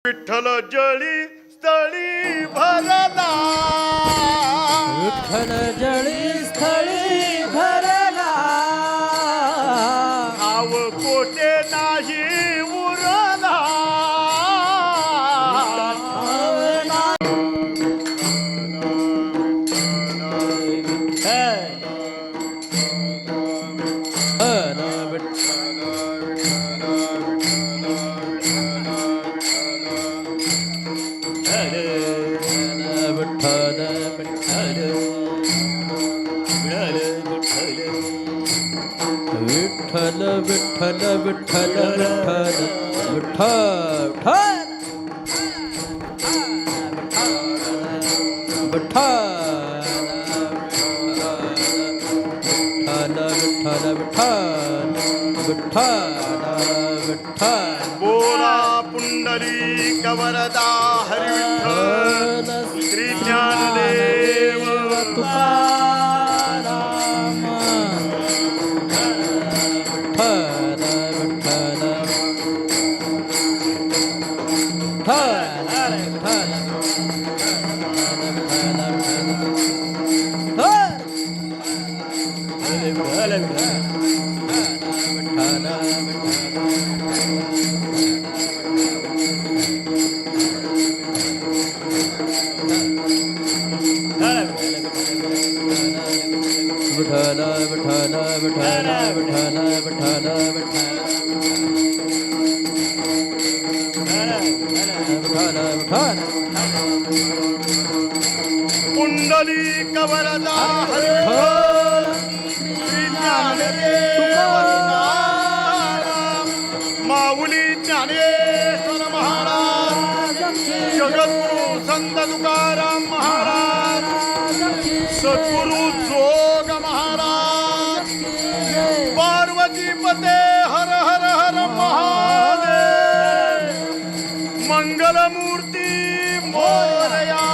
विठ्ठल जळी स्थळी भरला, विठ्ठल जळी स्थळी भरला, नाव कोठे नाही उरला. विठ्ठल विठ्ठल विठ्ठल विठ्ठल विठ्ठल विठ्ठल विठ्ठल विठ्ठल विठ्ठल. बोला पुंडलिक वरदा हरी विठ्ठल श्री ज्ञानदेव तुकाराम. पुंडलिक वरदा हरी विठ्ठल श्री ज्ञानदेव तुकाराम. माऊली ज्ञानेश्वर महाराज, जगद्गुरु संत तुकाराम महाराज, सद्गुरु जोग महाराज, पार्वती पते हर हर हर महादेव. मंगलमूर्ती मोरया.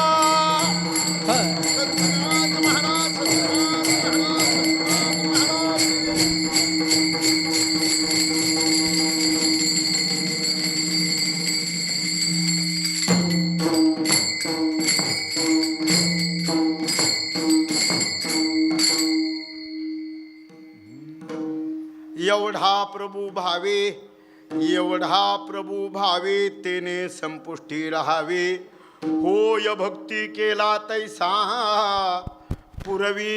एवढा प्रभू भावे, एवढा प्रभू भावे, तेने संपुष्टी राहावे. होय भक्ती केला तैसा, पुरवी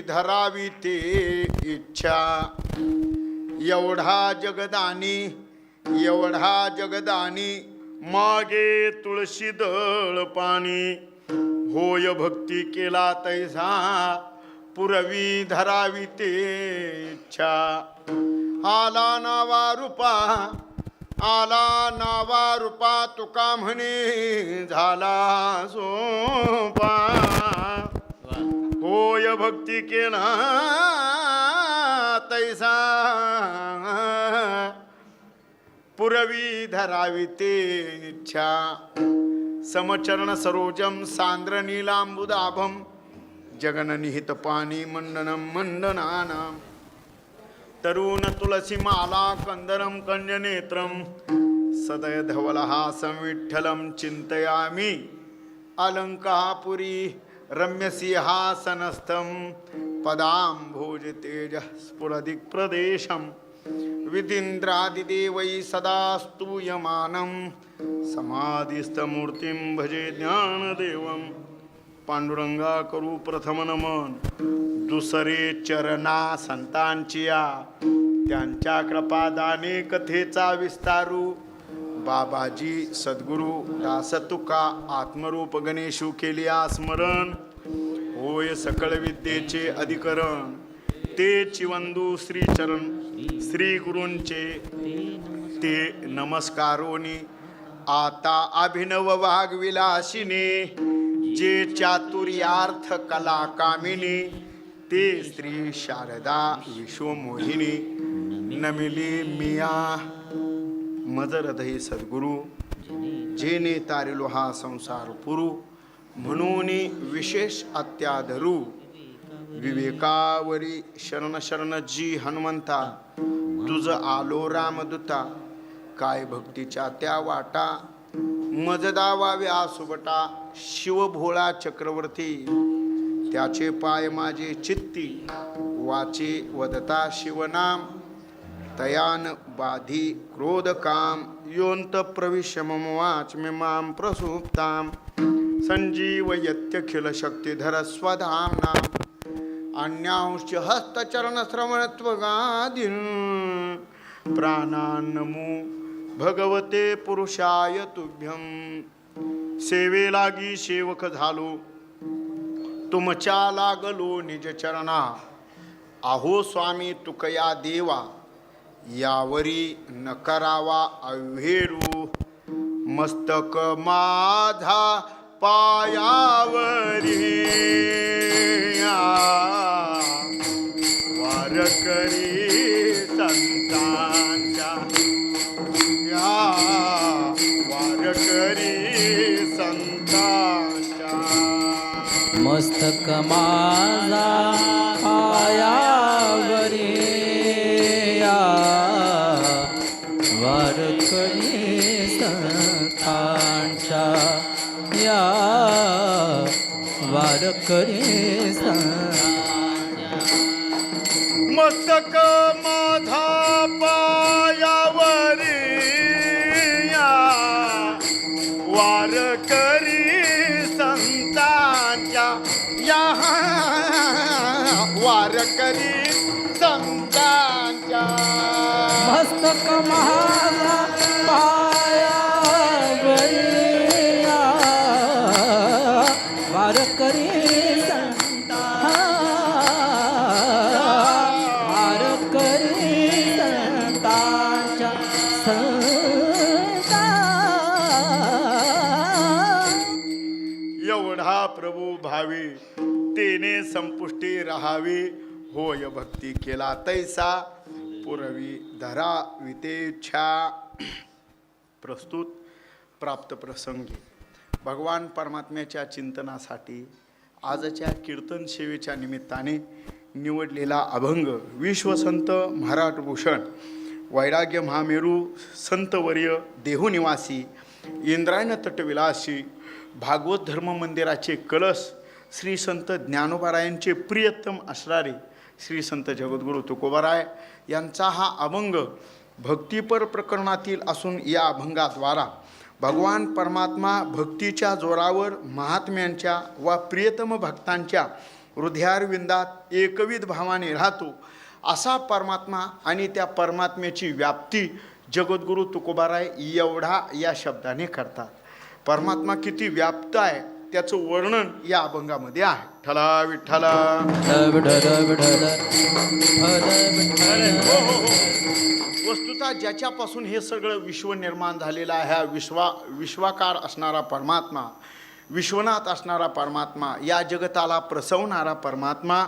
धरावी ते इच्छा. एवढा जगदानी, एवढा जगदानी, मागे तुळशी दळ पाणी. होय भक्ती केला तैसा, पुरवी धरावी ते इच्छा. आला नावा रूपा, आला नावा रूपा, तुका म्हणे झाला सोपा. होय भक्ती केला तैसा, पुरवी धरावी ते इच्छा. समचरण सरोजम सांद्र नीलांबुदाभम, जगननिहित पाणी मंडनम मंडनानाम. तरुण तुलसी माला कंदरम कन्यनेत्रम, सदय धवलहासं विठ्ठलं चिंतयामि. अलंकापुरी रम्यसिंहासनस्थं, पदाम्भोज तेज स्फुरदिक् प्रदेशं. विधीन्द्रादिदेवै सदा स्तूयमानं, समाधिस्थमूर्तिं भजे ज्ञानदेवं. पांडुरंगा करू प्रथम नमन, दुसरे चरणा संतांचिया. त्यांच्या कृपादाने कथेचा विस्तारू. बाबाजी सद्गुरु दास तुका, आत्मरूप गणेशू केलिया स्मरण. होय सकळ विद्येचे अधिकरण, ते चिवंदू श्रीचरण. श्री गुरूंचे ते नमस्कारोनी. आता अभिनव वाग्विलासिनी, जे चातुर्यार्थ कला कामिनी. ते श्री शारदा विश्वमोहिनी. नमिली मिया मजरधई सद्गुरु, जेने तारिलो हा संसार पुरू. म्हणून विशेष अत्याधरू, विवेकावरी शरण शरण जी हनुमंता. तुझ आलो रामदूता, काय भक्तीच्या त्या वाटा. मजदावा व्यासुबटा शिवभोळा चक्रवर्ती त्याचे पाय माझे चित्ती वाचे वदता शिवनाम तयान बाधी क्रोध काम योंत प्रविश्य मम वाच मे माम प्रसुप्ताम संजीव यत्यखिल शक्तिधर स्वधामना अन्यांश हस्तचरण श्रवणत्वगादीन प्राणान्नमो भगवते पुरुषाय तुभ्यं सेवे लागी सेवक झालो तुमच्या लागलो निज चरणा आहो स्वामी तुकया देवा यावरी न करावा अव्हेरू मस्तक माझा पायावरी वारकरी संतांच्या वारकरी संतांच्या मस्तक माझा पायावरी वारकरी संतांच्या या वारकरी मस्तक माझा पायावरी वारकरी संतांच्या या वारकरी संतांच्या मस्तक माझा पायावरी वारकरी एवढा प्रभू भावी तेने संपुष्टी राहावी होय भक्ती केला तैसा पुरवी धरा वितेच्छा. प्रस्तुत प्राप्त प्रसंगी भगवान परमात्म्याच्या चिंतनासाठी आजच्या कीर्तन सेवेच्या निमित्ताने निवडलेला अभंग विश्वसंत महाराजभूषण वैराग्य महामेरू संतवर्य देहुनिवासी इंद्रायण तटविलासी भागवत धर्म मंदिराचे कलश श्री संत ज्ञानोबारायांचे प्रियतम असणारे श्री संत जगद्गुरु तुकोबाराय यांचा हा अभंग भक्तिपर प्रकरणातील असून या अभंगाद्वारा भगवान परमात्मा भक्तीच्या जोरावर महात्म्यांच्या व प्रियतम भक्तांच्या हृदयारविंदात एकविध भावाने राहतो असा परमात्मा आणि त्या परमात्म्याची व्याप्ती जगद्गुरु तुकोबाराय एवढा या शब्दाने करतात. परमात्मा किती व्याप्त आहे त्याचं वर्णन या अभंगामध्ये आहे. ठला विठ्ठला वस्तुतः ज्याच्यापासून हे सगळं विश्व निर्माण झालेलं आहे हा विश्वाकार असणारा परमात्मा विश्वनाथ असणारा परमात्मा या जगताला प्रसवणारा परमात्मा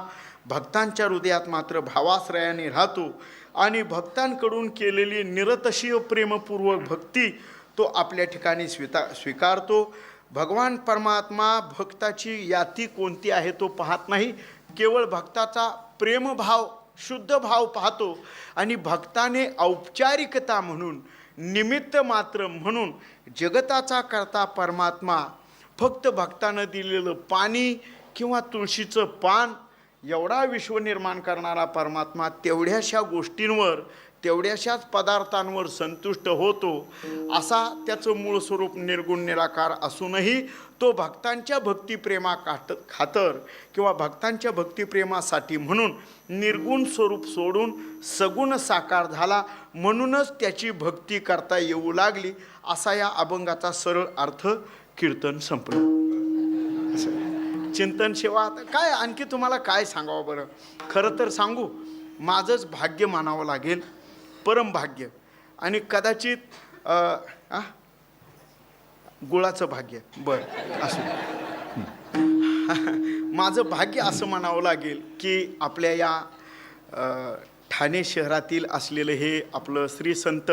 भक्तांच्या हृदयात मात्र भावाश्रयाने राहतो आणि भक्तांकडून केलेली निरतशीय प्रेमपूर्वक भक्ती तो आपल्या ठिकाणी स्वीकारतो. भगवान परमात्मा भक्ताची याती कोणती आहे तो पाहत नाही, केवळ भक्ताचा प्रेमभाव शुद्ध भाव पाहतो आणि भक्ताने औपचारिकता म्हणून निमित्त मात्र म्हणून जगताचा करता परमात्मा फक्त भक्तानं दिलेलं पाणी किंवा तुळशीचं पान एवढा विश्व निर्माण करणारा परमात्मा तेवढ्याशा गोष्टींवर तेवढ्याशाच पदार्थांवर संतुष्ट होतो असा त्याचं मूळ स्वरूप निर्गुण निराकार असूनही तो भक्तांच्या भक्तिप्रेमा खातर किंवा भक्तांच्या भक्तिप्रेमासाठी म्हणून निर्गुण स्वरूप सोडून सगुण साकार झाला म्हणूनच त्याची भक्ती करता येऊ लागली असा या अभंगाचा सरळ अर्थ कीर्तन संपलं. चिंतन सेवा काय आणखी तुम्हाला काय सांगावं बरं. खरं तर सांगू माझंच भाग्य मानावं लागेल परम भाग्य आणि कदाचित गुळाचं भाग्य बरं असं माझं भाग्य असं म्हणावं लागेल की आपल्या या ठाणे शहरातील असलेलं हे आपलं श्री संत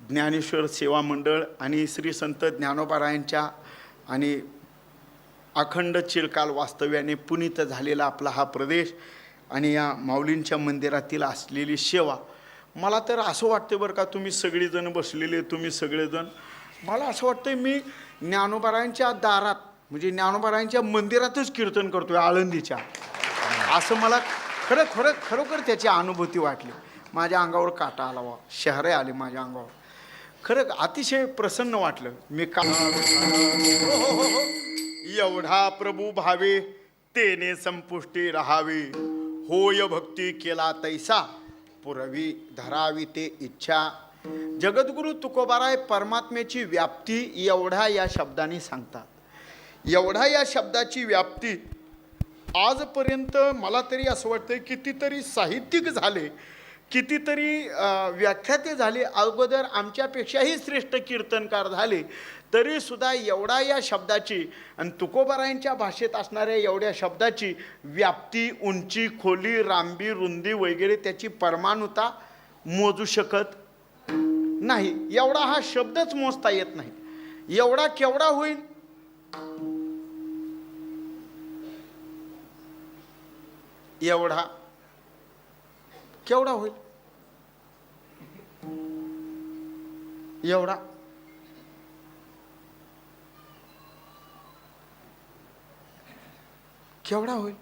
ज्ञानेश्वर सेवा मंडळ आणि श्री संत ज्ञानोबारायांच्या आणि अखंड चिरकाल वास्तव्याने पुनीत झालेला आपला हा प्रदेश आणि या माऊलींच्या मंदिरातील असलेली सेवा मला तर असं वाटतं बरं का तुम्ही सगळेजण बसलेले तुम्ही सगळेजण मला असं वाटतं मी ज्ञानोबारायांच्या दारात म्हणजे ज्ञानोबारायांच्या मंदिरातच कीर्तन करतोय आळंदीच्या, असं मला खरोखर त्याची अनुभूती वाटली. माझ्या अंगावर काटा आला वा, शहरे आले माझ्या अंगावर. खरं अतिशय प्रसन्न वाटलं. मी का हो. एवढा प्रभू भावे तेने संपुष्टी राहावी, होय भक्ती केला तैसा पुरवी धरावी ते इच्छा. जगद्गुरु तुकोबाराय परमात्म्याची व्याप्ती एवढा या शब्दाने सांगतात. एवढा या शब्दाची व्याप्ती आजपर्यंत मला तरी असं वाटतं कितीतरी साहित्यिक झाले, कितीतरी व्याख्याते झाले, अगोदर आमच्यापेक्षाही श्रेष्ठ कीर्तनकार झाले, तरीसुद्धा एवढा या शब्दाची आणि तुकोबारायांच्या भाषेत असणाऱ्या एवढ्या शब्दाची व्याप्ती, उंची, खोली, लांबी, रुंदी वगैरे त्याची परमाणुता मोजू शकत नाही. एवढा हा शब्दच मोजता येत नाही. एवढा केवढा होईल? एवढा केवढा होईल? एवढा केवढा होईल?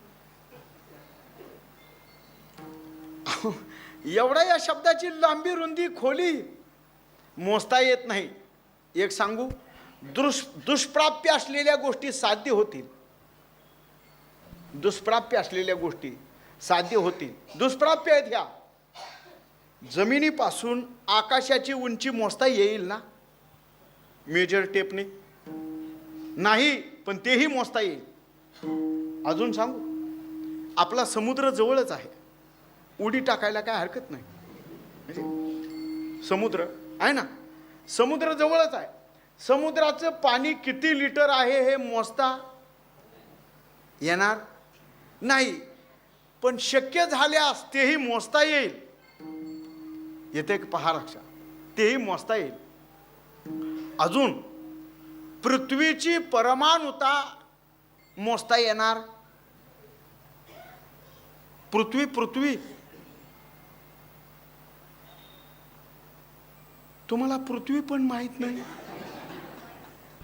एवढा या शब्दाची लांबी, रुंदी, खोली मोजता येत नाही. एक सांगू, दुष्प्राप्य असलेल्या गोष्टी साध्य होतील. दुष्प्राप्य असलेल्या गोष्टी साध्य होतील. दुष्प्राप्य आहेत ह्या. जमिनीपासून आकाशाची उंची मोजता येईल ना मेजर टेपने? नाही, पण तेही मोजता येईल. अजून सांगू, आपला समुद्र जवळच आहे, उडी टाकायला काय हरकत नाही. म्हणजे समुद्र आहे ना, समुद्र जवळच आहे. समुद्राचं पाणी किती लिटर आहे हे मोजता येणार नाही, पण शक्य झाल्यास तेही मोजता येईल. येते पहा लक्षात, तेही मोजता येईल. अजून पृथ्वीची परमाणुता मोजता येणार. पृथ्वी तुम्हाला पृथ्वी पण माहित नाही?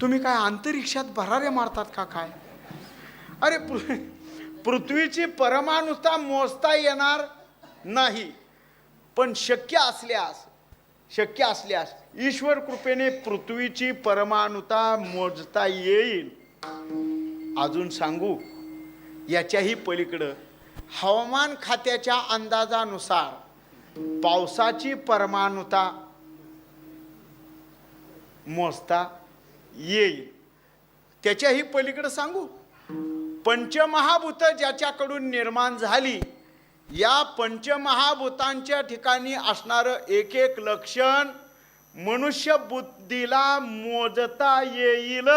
तुम्ही काय अंतरिक्षात भरारे मारतात का काय? अरे पृथ्वीची परमाणुता मोजता येणार नाही, पण शक्य असल्यास ईश्वर कृपेने पृथ्वीची परमाणुता मोजता येईल. अजून सांगू, याच्याही पलीकडं हवामान खात्याच्या अंदाजानुसार पावसाची परमाणुता मोजता येईल. त्याच्याही पलीकडे सांगू, पंचमहाभूत ज्याच्याकडून निर्माण झाली, या पंचमहाभूतांच्या ठिकाणी असणारं एक एक लक्षण मनुष्य बुद्धीला मोजता येईल.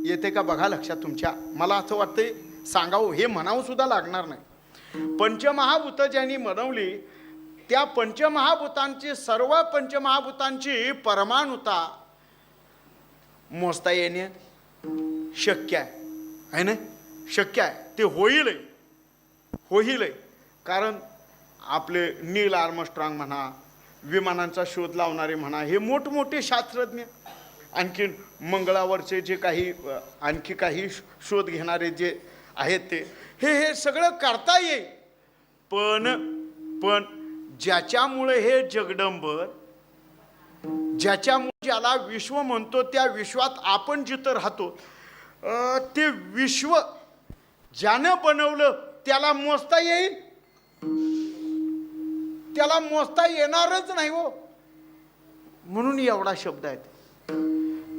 येते का बघा लक्षात तुमच्या? मला असं वाटतंय सांगावं, हे म्हणावं सुद्धा लागणार नाही. पंचमहाभूत ज्यांनी बनवली, त्या पंचमहाभूतांची, सर्व पंचमहाभूतांची परमाणुता मोजता येणे शक्य आहे ना? शक्य आहे. ते होईल. कारण आपले नील आर्मस्ट्रॉंग म्हणा, विमानांचा शोध लावणारे म्हणा, हे मोठमोठे शास्त्रज्ञ, आणखीन मंगळावरचे जे काही आणखी काही शोध घेणारे जे आहेत ते हे सगळं करता येईल. पण ज्याच्यामुळे हे जगडंबर, ज्याच्यामुळे ज्याला विश्व म्हणतो, त्या विश्वात आपण जिथं राहतो, ते विश्व ज्यानं बनवलं त्याला मोजता येईल? त्याला मोजता येणारच नाही हो. म्हणून एवढा शब्द आहे.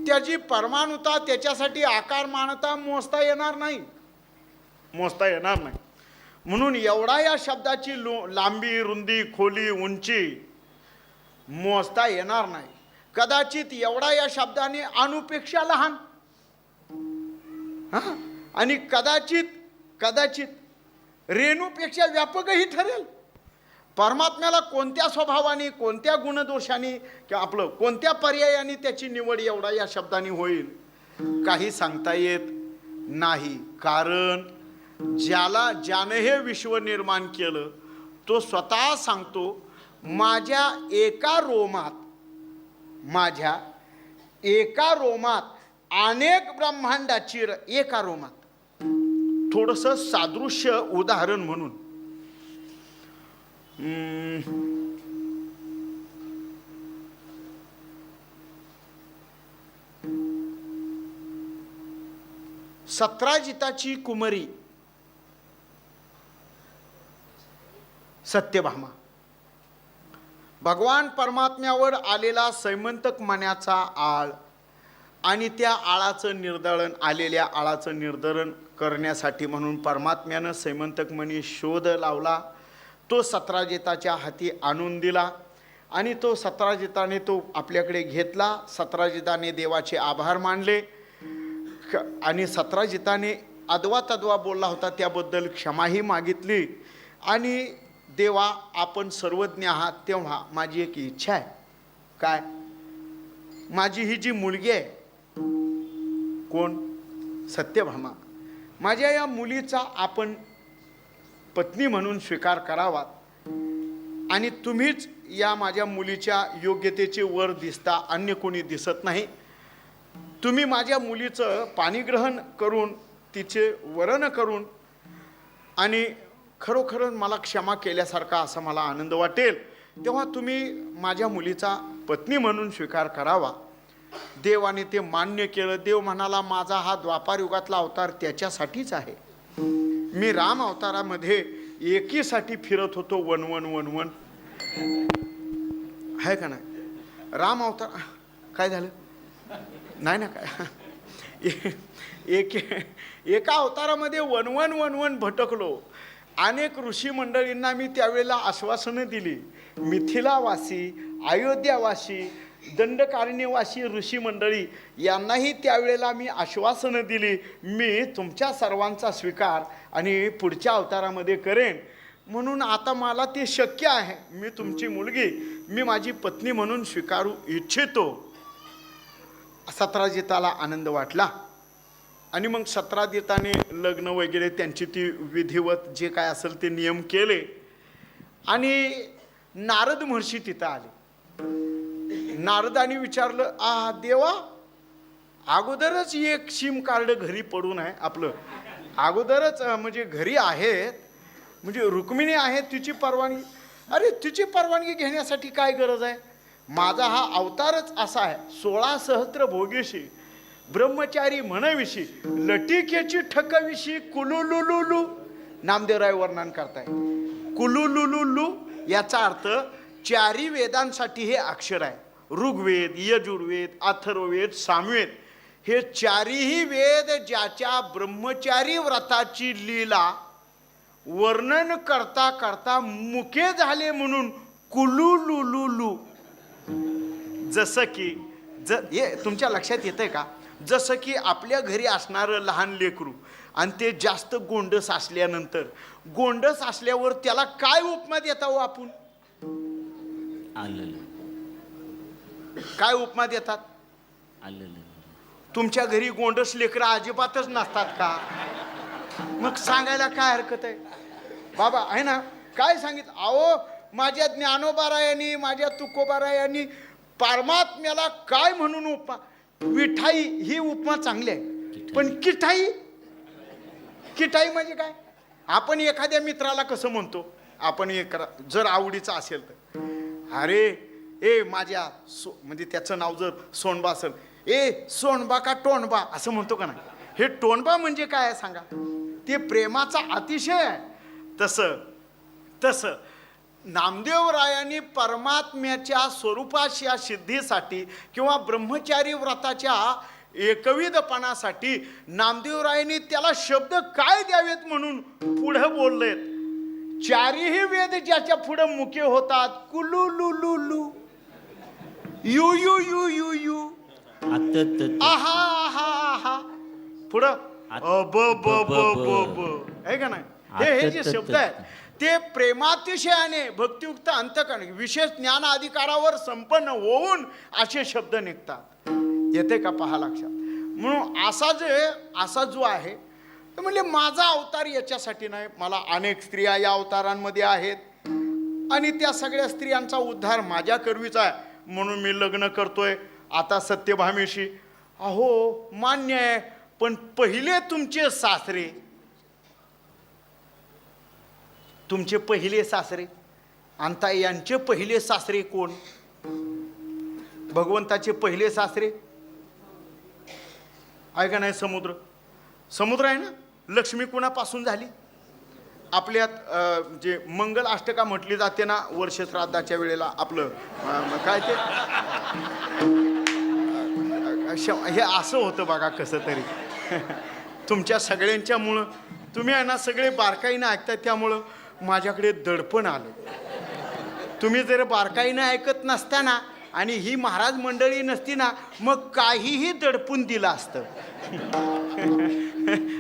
त्याची परमाणुता, त्याच्यासाठी आकारमानता मोजता येणार नाही. म्हणून एवढा या शब्दाची लांबी, रुंदी, खोली, उंची मोजता येणार नाही. कदाचित एवढा या शब्दाने अणुपेक्षा लहान, आणि कदाचित रेणूपेक्षा व्यापकही ठरेल. परमात्म्याला कोणत्या स्वभावाने, कोणत्या गुणदोषाने किंवा आपलं कोणत्या पर्यायाने त्याची निवड एवढा या शब्दाने होईल काही सांगता येत नाही. कारण ज्यानं हे विश्व निर्माण केलं, तो स्वतः सांगतो, माझ्या एका रोमात, माझ्या एका रोमात अनेक ब्रह्मांडाची एका रोमात. थोडंसं सादृश्य उदाहरण म्हणून सत्राजिताची कुमारी सत्यभामा, भगवान परमात्म्यावर आलेला सैमंतक मण्याचा आळ आणि त्या आळाचं निर्दळण, आलेल्या आळाचं निर्दळण करण्यासाठी म्हणून परमात्म्यानं सैमंतक मणी शोध लावला. तो सत्राजिताच्या हाती आणून दिला आणि तो सत्राजिताने तो आपल्याकडे घेतला. सत्राजिताने देवाचे आभार मानले आणि सत्राजिताने अदवा तद्वा बोलला होता त्याबद्दल क्षमाही मागितली. आणि देवा, आपण सर्वज्ञ आहात, तेव्हा माझी एक इच्छा आहे. काय? माझी ही जी मुलगी आहे, कोण? सत्यभामा, माझ्या या मुलीचा आपण पत्नी म्हणून स्वीकार करावा आणि तुम्हीच या माझ्या मुलीच्या योग्यतेचे वर दिसता, अन्य कोणी दिसत नाही. तुम्ही माझ्या मुलीचं पाणीग्रहण करून, तिचे वरण करून आणि खरोखर मला क्षमा केल्यासारखा असा मला आनंद वाटेल, तेव्हा तुम्ही माझ्या मुलीचा पत्नी म्हणून स्वीकार करावा. देवाने ते मान्य केलं. देव म्हणाला, माझा हा द्वापार युगातला अवतार त्याच्यासाठीच आहे. मी राम अवतारामध्ये एकीसाठी फिरत होतो, वनवन वनवन, आहे का नाही? राम अवतार काय झालं? नाही ना काय, एका अवतारामध्ये वनवन वनवन भटकलो. अनेक ऋषी मंडळींना मी त्यावेळेला आश्वासनं दिली. मिथिलावासी, अयोध्यावासी, दंडकारण्यवासी ऋषी मंडळी यांनाही त्यावेळेला मी आश्वासनं दिली, मी तुमच्या सर्वांचा स्वीकार आणि पुढच्या अवतारामध्ये करेन. म्हणून आता मला ते शक्य आहे. मी तुमची मुलगी, मी माझी पत्नी म्हणून स्वीकारू इच्छितो. सत्राजिताला आनंद वाटला आणि मग सत्राजिताने लग्न वगैरे त्यांची ती विधिवत जे काय असेल ते नियम केले आणि नारद महर्षी तिथं आले. नारदाने विचारलं, देवा, अगोदरच एक सिम कार्ड घरी पडून आहे आपलं, अगोदरच म्हणजे घरी आहेत, म्हणजे रुक्मिणी आहे, तिची परवानगी. अरे, तिची परवानगी घेण्यासाठी काय गरज आहे? माझा हा अवतारच असा आहे. 16 सहस्त्र भोगीशी, ब्रह्मचारी म्हणविशी, लटिकेची ठकविशी, कुलुलुलुलू. नामदेवराय वर्णन करताय. कुलुलुलुलू याचा अर्थ चारी वेदांसाठी हे अक्षर आहे. ऋग्वेद, यजुर्वेद, अथर्ववेद, सामवेद हे चारीही वेद ज्याच्या ब्रह्मचारी व्रताची लीला वर्णन करता करता मुके झाले म्हणून कुलुलुलुलू. जसं की हे तुमच्या लक्षात येतंय का? जसं की आपल्या घरी असणारं लहान लेकरू आणि ते जास्त गोंडस असल्यानंतर, गोंडस असल्यावर त्याला काय उपमा देता हो आपण? काय उपमा देतात? तुमच्या घरी गोंडस लेकरं अजिबातच नसतात का? मग सांगायला काय हरकत आहे बाबा, आहे ना? काय सांगितलं? अहो, माझ्या ज्ञानोबारायांनी, माझ्या तुकोबारायांनी परमात्म्याला काय म्हणून उपमा? विठाई ही उपमा चांगली आहे, पण किठाई, किठाई म्हणजे काय? आपण एखाद्या मित्राला कसं म्हणतो? आपण जर आवडीचं असेल तर, अरे ए माझ्या म्हणजे त्याचं नाव जर सोनबा असेल, ए सोनबा का टोनबा असं म्हणतो का नाही? हे टोनबा म्हणजे काय आहे सांगा? ते प्रेमाचा अतिशय आहे. तसं नामदेवरायांनी परमात्म्याच्या स्वरूपाच्या सिद्धीसाठी किंवा ब्रह्मचारी व्रताच्या एकविधपणासाठी नामदेवरायांनी त्याला शब्द काय द्यावेत म्हणून पुढं बोललेत. चारीही वेद ज्याच्या पुढं मुके होतात, कुलुलुलुलू, यू यू यू यू यू, आहा आहा आहा, पुढं ब ब ब ब ब, आहे का नाही? हे जे शब्द आहेत ते प्रेमातिशयाने भक्तियुक्त अंतकरण विशेष ज्ञान अधिकारावर संपन्न होऊन असे शब्द निघतात. येते का पहा लक्षात? म्हणून असा जो आहे तर म्हणजे माझा अवतार याच्यासाठी नाही. मला अनेक स्त्रिया या अवतारांमध्ये आहेत आणि त्या सगळ्या स्त्रियांचा उद्धार माझ्या करवीचा आहे म्हणून मी लग्न करतोय. आता सत्यभामेशी, अहो मान्य आहे, पण पहिले तुमचे सासरे, तुमचे पहिले सासरे, आता यांचे पहिले सासरे कोण? भगवंताचे पहिले सासरे आहे का नाही? समुद्र. समुद्र आहे ना. लक्ष्मी कुणापासून झाली? आपल्यात जे मंगल अष्टका म्हटली जाते ना वर्ष श्राद्धाच्या वेळेला, आपलं काय ते हे असं होतं बघा कसं तरी. तुमच्या सगळ्यांच्यामुळं, तुम्ही आहे ना सगळे बारकाईनं ऐकताय त्यामुळं माझ्याकडे दडपण आलं. तुम्ही जर बारकाईनं ऐकत नसताना आणि ही महाराज मंडळी नसती ना, मग काहीही दडपून दिलं असतं.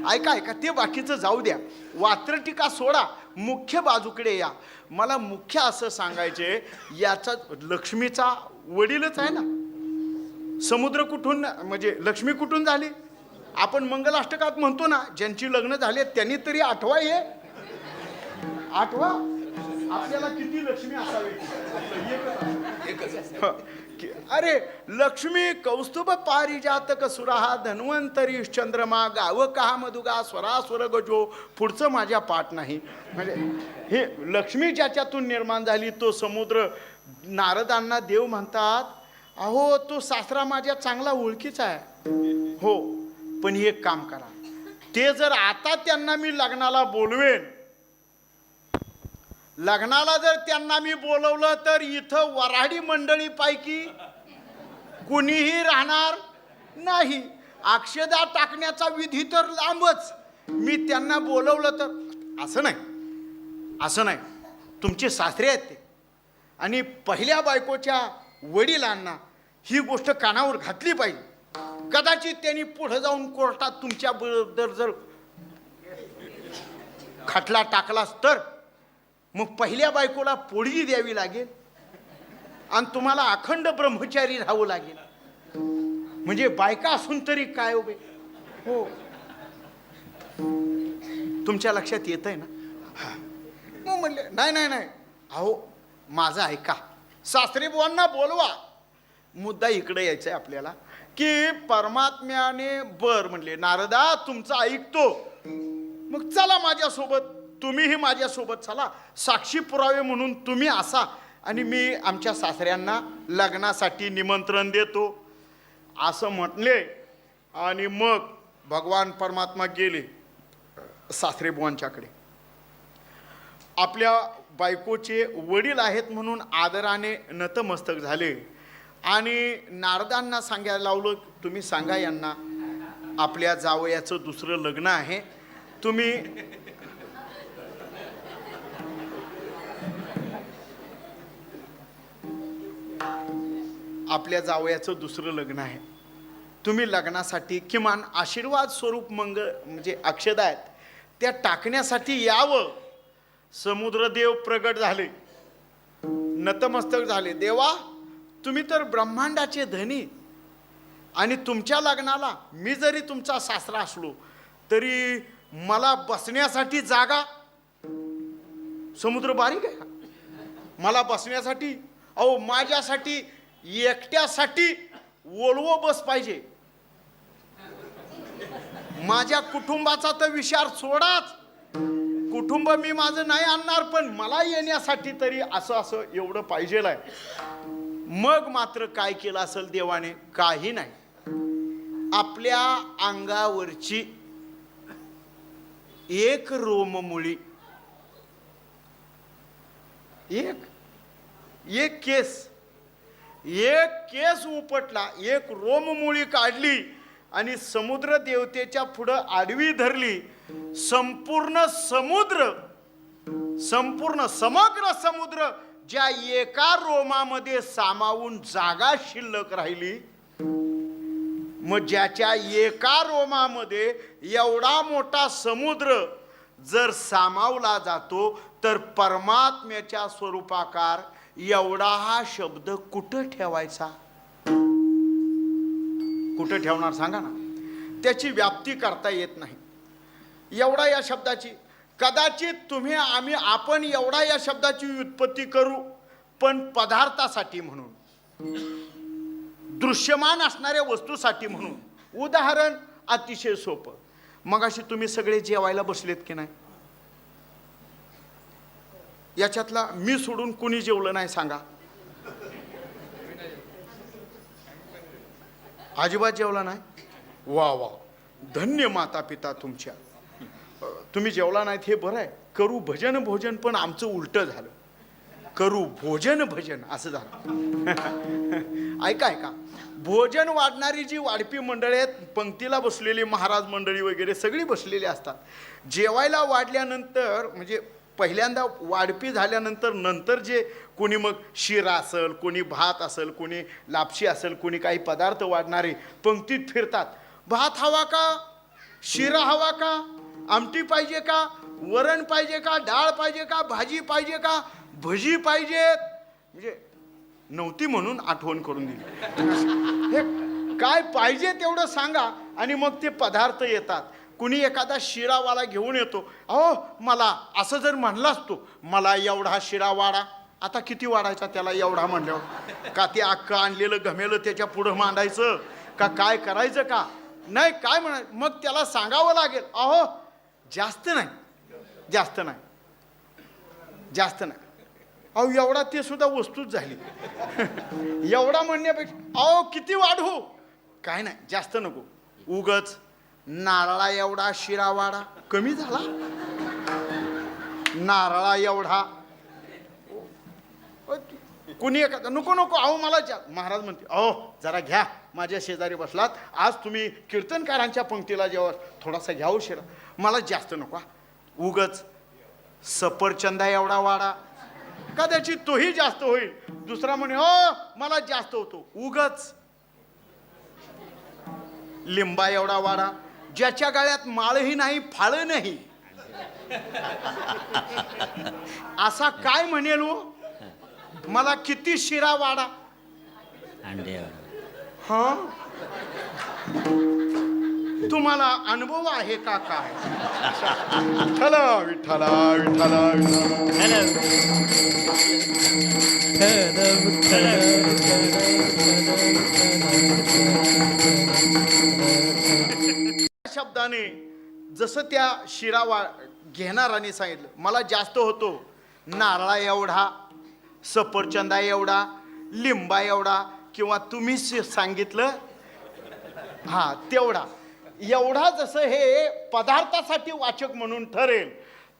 ऐका ऐका, ते बाकीचं जाऊ द्या, वात्रटिका सोडा, मुख्य बाजूकडे या. मला मुख्य असं सांगायचे, याचा लक्ष्मीचा वडीलच आहे ना. समुद्र कुठून, म्हणजे लक्ष्मी कुठून झाली? आपण मंगलाष्टकात म्हणतो ना, ज्यांची लग्न झाले त्यांनी तरी आठवा. हे आठवा. आपल्याला किती लक्ष्मी असावी? अरे लक्ष्मी कौस्तुभ पारिजातक सुराहा धन्वंतरी चंद्रमा गावकहा मधुगा स्वरास्वर गजो. पुढचं माझ्या पाठ नाही. म्हणजे हे लक्ष्मी ज्याच्यातून निर्माण झाली तो समुद्र. नारदांना देव म्हणतात, अहो तो सासरा माझ्या चांगला ओळखीचा आहे. हो, पण एक काम करा, ते जर आता त्यांना मी लग्नाला बोलवेन, लग्नाला जर त्यांना मी बोलवलं तर इथं वऱ्हाडी मंडळीपैकी कुणीही राहणार नाही. अक्षदा टाकण्याचा विधी तर लांबच, मी त्यांना बोलवलं तर असं नाही, असं नाही. तुमचे सासरे आहेत ते, आणि पहिल्या बायकोच्या वडिलांना ही गोष्ट कानावर घातली पाहिजे. कदाचित त्यांनी पुढे जाऊन कोर्टात तुमच्या बरोबर जर खटला टाकलास तर मग पहिल्या बायकोला पोळी द्यावी लागेल आणि तुम्हाला अखंड ब्रह्मचारी राहावं लागेल. म्हणजे बायका असून तरी काय उभे. हो, तुमच्या लक्षात येत आहे ना? मग म्हणले नाही नाही नाही, अहो माझं ऐका, सासरे बुवांना बोलवा. मुद्दा इकडे यायचा आहे आपल्याला, की परमात्म्याने बर म्हणले, नारदा तुमचं ऐकतो, मग चला माझ्यासोबत, तुम्हीही माझ्यासोबत चला, साक्षी पुरावे म्हणून तुम्ही असा, आणि मी आमच्या सासऱ्यांना लग्नासाठी निमंत्रण देतो असं म्हटले. आणि मग भगवान परमात्मा गेले सासरेबुवांच्याकडे. आपल्या बायकोचे वडील आहेत म्हणून आदराने नतमस्तक झाले आणि नारदांना सांगायला लावलं, तुम्ही सांगा यांना आपल्या जावयाचं दुसरं लग्न आहे, तुम्ही आपल्या जावयाचं दुसरं लग्न आहे, तुम्ही लग्नासाठी किमान आशीर्वाद स्वरूप म्हणजे अक्षदा आहेत त्या टाकण्यासाठी यावं. समुद्रदेव प्रगट झाले, नतमस्तक झाले. देवा तुम्ही तर ब्रह्मांडाचे धनी, आणि तुमच्या लग्नाला मी जरी तुमचा सासरा असलो तरी मला बसण्यासाठी जागा, समुद्र बारीक आहे का मला बसण्यासाठी? अहो माझ्यासाठी एकट्यासाठी वोल्वो बस पाहिजे. माझ्या कुटुंबाचा तर विचार सोडाच, कुटुंब मी माझं नाही आणणार, पण मला येण्यासाठी तरी असं एवढं पाहिजेल आहे. मग मात्र काय केलं असेल देवाने? काही नाही, आपल्या अंगावरची एक रोममुळी, एक केस उपटला, एक रोममुळी काढली आणि समुद्र देवतेच्या पुढं आडवी धरली. संपूर्ण समग्र समुद्र ज्या एका रोमामध्ये सामावून जागा शिल्लक राहिली. मग ज्याच्या एका रोमामध्ये एवढा मोठा समुद्र जर सामावला जातो तर परमात्म्याच्या स्वरूपाकार एवढा हा शब्द कुठं ठेवायचा? कुठं ठेवणार सांगा ना? त्याची व्याप्ती करता येत नाही. एवढा या शब्दाची, कदाचित आपण एवढा या शब्दाची व्युत्पत्ती करू, पण पदार्थासाठी म्हणून दृश्यमान असणाऱ्या वस्तूसाठी म्हणून. उदाहरण अतिशय सोपं. मगाशी तुम्ही सगळे जेवायला बसलेत की नाही? याच्यातला मी सोडून कुणी जेवलं नाही सांगा? अजिबात जेवला नाही? वा वा, धन्य माता पिता तुमच्या. तुम्ही जेवला नाहीत हे बरं आहे. करू भजन भोजन, पण आमचं उलटं झालं. करू भोजन भजन असं झालं. ऐका ऐका, भोजन वाढणारी जी वाढपी मंडळी आहेत, पंक्तीला बसलेली महाराज मंडळी वगैरे सगळी बसलेली असतात. जेवायला वाढल्यानंतर म्हणजे पहिल्यांदा वाढपी झाल्यानंतर नंतर जे कोणी मग शिरा असेल, कोणी भात असेल, कोणी लापशी असेल, कोणी काही पदार्थ वाढणारे पंक्तीत फिरतात. भात हवा का, शिरा हवा का, आमटी पाहिजे का, वरण पाहिजे का, डाळ पाहिजे का, भाजी पाहिजे का, भजी पाहिजेत. म्हणजे नव्हती म्हणून आठवण करून दिली. हे काय पाहिजे तेवढं सांगा आणि मग ते पदार्थ येतात. कुणी एखादा शिरावाला घेऊन येतो. अहो मला असं जर म्हणलाच तो, मला एवढा शिरा वाढा. आता किती वाढायचा त्याला एवढा म्हणल्यावर? का ते अख्खं आणलेलं घमेलं त्याच्या पुढं मांडायचं का, काय करायचं का? नाही, काय म्हणा, मग त्याला सांगावं लागेल, अहो जास्त नाही, जास्त नाही, जास्त नाही. अहो एवढा, ते सुद्धा वस्तूच झाली. एवढा म्हणण्यापेक्षा अहो किती वाढू? काय नाही, जास्त नको. उगच नारळा एवढा शिरा वाढा, कमी झाला. नारळा एवढा, कुणी एखादा नको नको, अहो मला महाराज म्हणते, अहो जरा घ्या, माझ्या शेजारी बसलात, आज तुम्ही कीर्तनकारांच्या पंक्तीला जेव्हा थोडासा घ्या शिरा, मला जास्त नको. उगच सफरचंदा एवढा वाढा, कदाचित तोही जास्त होईल. दुसरा म्हणे हो मला जास्त होतो. उगच लिंबा एवढा वाढा, ज्याच्या गळ्यात माळही नाही, फाळ नाही, असा काय म्हणेल हो, मला किती शिरा वाढा. हा, तुम्हाला अनुभव आहे का काय? विठ्ठला विठ्ठला विठ्ठला शब्दाने जसं त्या शिरा घेणाराने सांगितलं, मला जास्त होतो. नारळा एवढा, सफरचंदा एवढा, लिंबा एवढा, किंवा तुम्ही सांगितलं हा तेवढा. एवढा जसं हे पदार्थासाठी वाचक म्हणून ठरेल,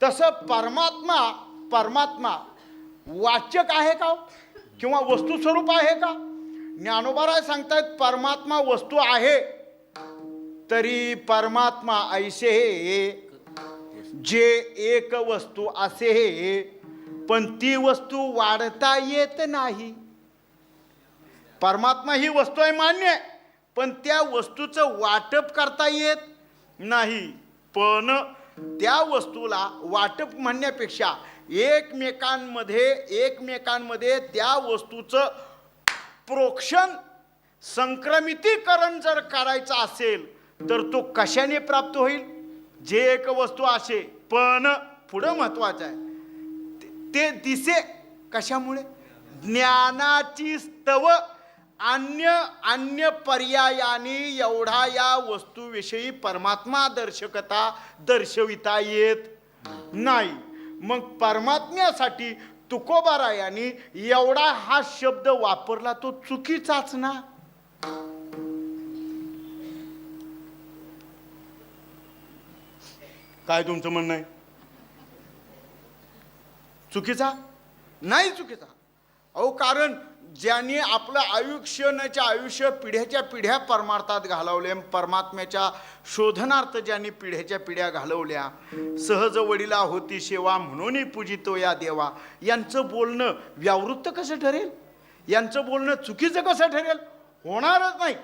तसं परमात्मा वाचक आहे का किंवा वस्तू स्वरूप आहे का? ज्ञानोबाराय सांगतायत परमात्मा वस्तू आहे, तरी परमात्मा ऐसे हे जे एक वस्तू असे हे, पण ती वस्तू वाढता येत नाही. परमात्मा ही वस्तू आहे मान्य आहे, पण त्या वस्तूचं वाटप करता येत नाही. पण त्या वस्तूला वाटप म्हणण्यापेक्षा एकमेकांमध्ये त्या वस्तूचं प्रोक्षण, संक्रमितीकरण जर करायचं असेल तर तो कशाने प्राप्त होईल? जे एक वस्तू असे, पण पुढं महत्वाचं आहे ते दिसे कशामुळे? ज्ञानाची स्तव अन्य पर्यायाने एवढा या वस्तूविषयी परमात्मा दर्शकता दर्शविता येत नाही. मग परमात्म्यासाठी तुकोबारायांनी एवढा हा शब्द वापरला, तो चुकीचाच ना? काय तुमचं म्हणणं आहे? चुकीचा नाही, चुकीचा. अहो कारण ज्यांनी आपलं आयुष्य पिढ्याच्या पिढ्या परमार्थात घालवले, परमात्म्याच्या शोधनार्थ ज्यांनी पिढ्याच्या पिढ्या घालवल्या, सहज वडिला होती सेवा म्हणून पूजितो या देवा, यांचं बोलणं व्यावृत्त कसं ठरेल? यांचं बोलणं चुकीचं कसं ठरेल? होणारच नाही.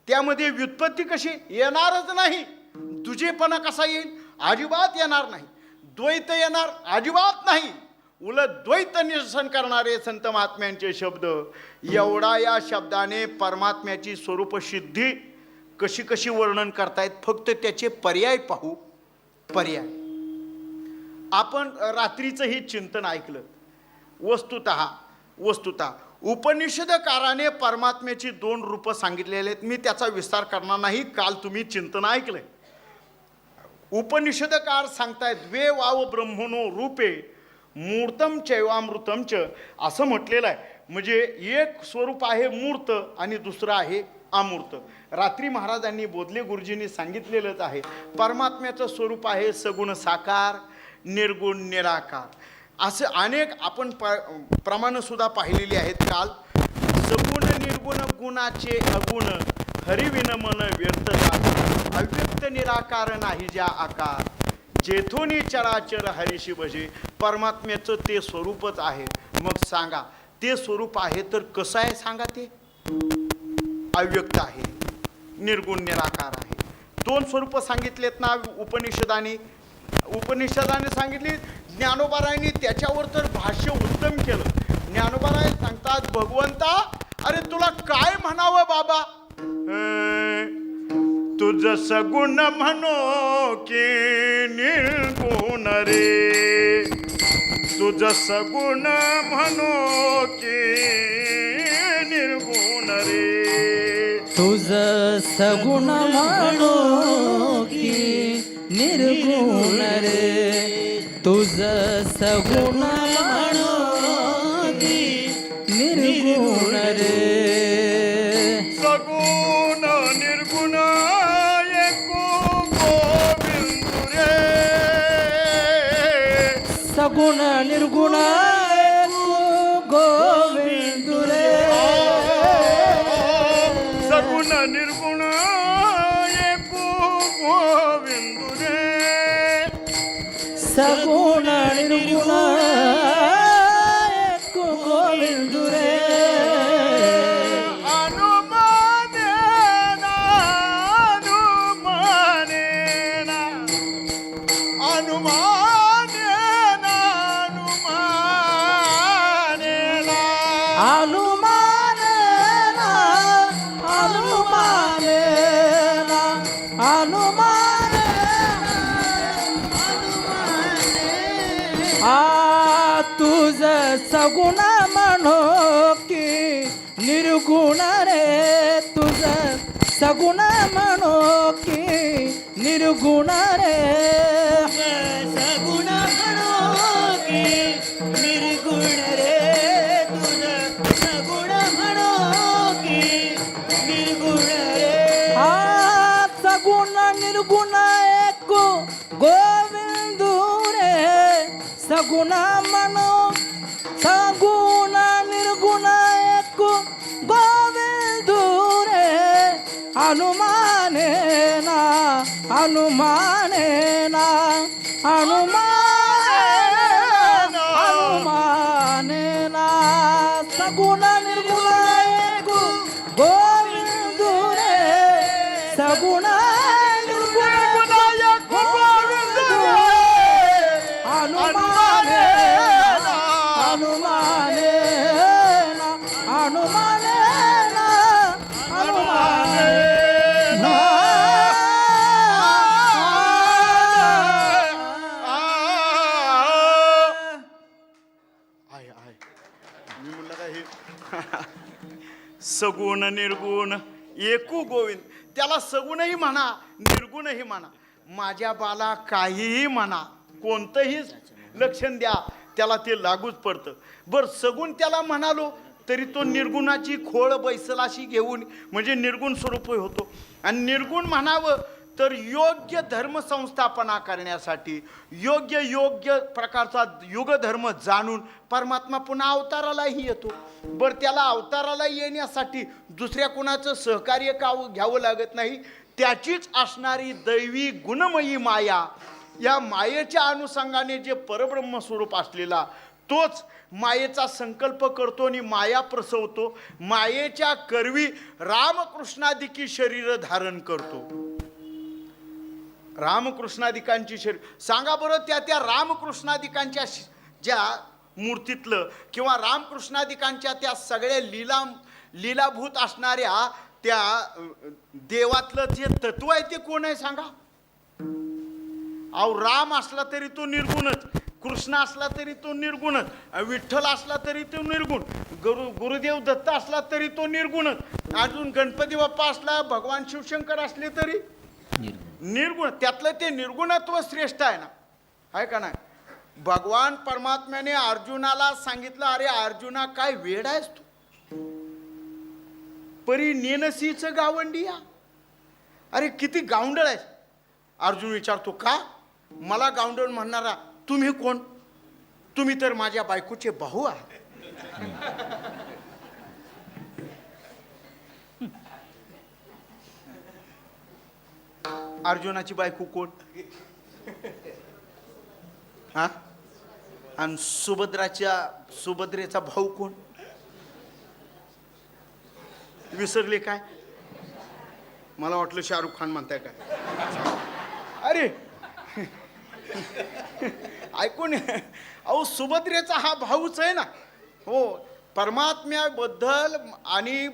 त्यामध्ये व्युत्पत्ती कशी येणारच नाही. दुजेपणा कसा येईल? अजिबात येणार नाही. द्वैत येणार अजिबात नाही. उलट द्वैत निरसन करणारे संत महात्म्यांचे शब्द, एवढा या शब्दाने परमात्म्याची स्वरूप सिद्धी कशी कशी वर्णन करतायत, फक्त त्याचे पर्याय पाहू. पर्याय आपण रात्रीचं ही चिंतन ऐकलं. वस्तुतः उपनिषदकाराने परमात्म्याची 2 रूपं सांगितलेली आहेत. मी त्याचा विस्तार करणार नाही. काल तुम्ही चिंतन ऐकलंय. उपनिषदकार सांगतायत द्वे वाव ब्रह्मणो रूपे मूर्तम चैवामृतम च असं म्हटलेलं आहे. म्हणजे एक स्वरूप आहे मूर्त आणि दुसरं आहे अमूर्त. रात्री महाराजांनी बोधले गुरुजींनी सांगितलेलंच आहे. परमात्म्याचं स्वरूप आहे सगुण साकार, निर्गुण निराकार. असं अनेक आपण प्रमाणंसुद्धा पाहिलेली आहेत काल. सगुण निर्गुण गुणाचे अगुण हरिविन मन व्यर्थ जात अव्यक्त निराकार नाही ज्या आकार जेथोनी चराचर हरिशी भजे. परमात्म्याचं ते स्वरूपच आहे. मग सांगा ते स्वरूप आहे तर कसं आहे सांगा. ते अव्यक्त आहे, निर्गुण निराकार आहे. 2 स्वरूप सांगितलेत ना उपनिषदाने सांगितली. ज्ञानोबारायांनी त्याच्यावर तर भाष्य उत्तम केलं. ज्ञानोबाराय सांगतात भगवंता अरे तुला काय म्हणावं बाबा. तुझ सगुण म्हणो की निर्गुण रे. तुझ सगुण म्हणो की निर्गुण रे. तुझ सगुण म्हणो की निर्गुण रे. तुझ सगुण म्हणो की निर्गुण रे. सगुण निर्गुण एको गोविंद रे. सगुण निर्गुण गोविंद रे. सगुण निर्गुण एको गोविंद रे. सगुण निर्गुण गोविंद रे. तुझ सगुण म्हणो की निर्गुण रे. तुझ सगुण म्हणो की निर्गुण रे. सगुण म्हणो की निर्गुण रे. तुझ सगुण म्हणो की निर्गुण रे. सगुण निर्गुण एक गोविंद रे. सगुण म्हणो सगुण निर्गुण एक गोविंद रे. हनुमाने ना हनुमाने ना हनुमाने ना. सगुण निर्गुण एक गोविंद रे. सगुण निर्गुण एक गोविंद रे. हनुमाने ना हनुमाने ना हनुमाने ना हनुमाने ना. मी म्हणलं काय हे सगुण निर्गुण एकू गोविंद. त्याला सगुणही म्हणा निर्गुणही म्हणा. माझ्या बाला काहीही म्हणा कोणतंही लक्षण द्या त्याला ते लागूच पडतं. बरं सगुण त्याला म्हणालो तरी तो निर्गुणाची खोळ बैसलाशी घेऊन म्हणजे निर्गुण स्वरूप होतो. आणि निर्गुण म्हणावं तर योग्य धर्म संस्थापना करण्यासाठी योग्य प्रकारचा युगधर्म जाणून परमात्मा पुन्हा अवतारालाही येतो. बरं त्याला अवताराला येण्यासाठी दुसऱ्या कुणाचं सहकार्य घ्यावं लागत नाही. त्याचीच असणारी दैवी गुणमयी माया या मायेच्या अनुषंगाने जे परब्रह्म स्वरूप असलेला तोच मायेचा संकल्प करतो आणि माया प्रसवतो. मायेच्या करवी रामकृष्णादिकी शरीर धारण करतो. रामकृष्णादिकांची शरीर सांगा बरं. त्या रामकृष्णादिकांच्या ज्या मूर्तीतलं किंवा रामकृष्णादिकांच्या त्या सगळ्या लीलाभूत असणाऱ्या त्या देवातलं जे तत्व आहे ते कोण आहे सांगा. अहो राम असला तरी तो निर्गुणच. कृष्ण असला तरी तो निर्गुणच, विठ्ठल असला तरी तो निर्गुण, गुरुदेव दत्त असला तरी तो निर्गुणच, अजून गणपती बाप्पा असला, भगवान शिवशंकर असले तरी निर्गुण. त्यातलं ते निर्गुणत्व श्रेष्ठ आहे ना, आहे का नाही? भगवान परमात्म्याने अर्जुनाला सांगितलं, अरे अर्जुना काय वेड आहेस तू, परी नेनसीच गावंडिया, अरे किती गावंडळ आहेस. अर्जुन विचारतो, का मला गावंडळ म्हणणारा तुम्ही कोण? तुम्ही तर माझ्या बायकोचे भाऊ आहात. अर्जुनाची बायको कोण? हा? आणि सुभद्रेचा भाऊ कोण? विसरले काय? मला वाटलं शाहरुख खान म्हणताय काय. अरे ऐकून, अहो सुभद्रेचा हा भाऊच आहे ना. हो, परमात्म्याबद्दल आणि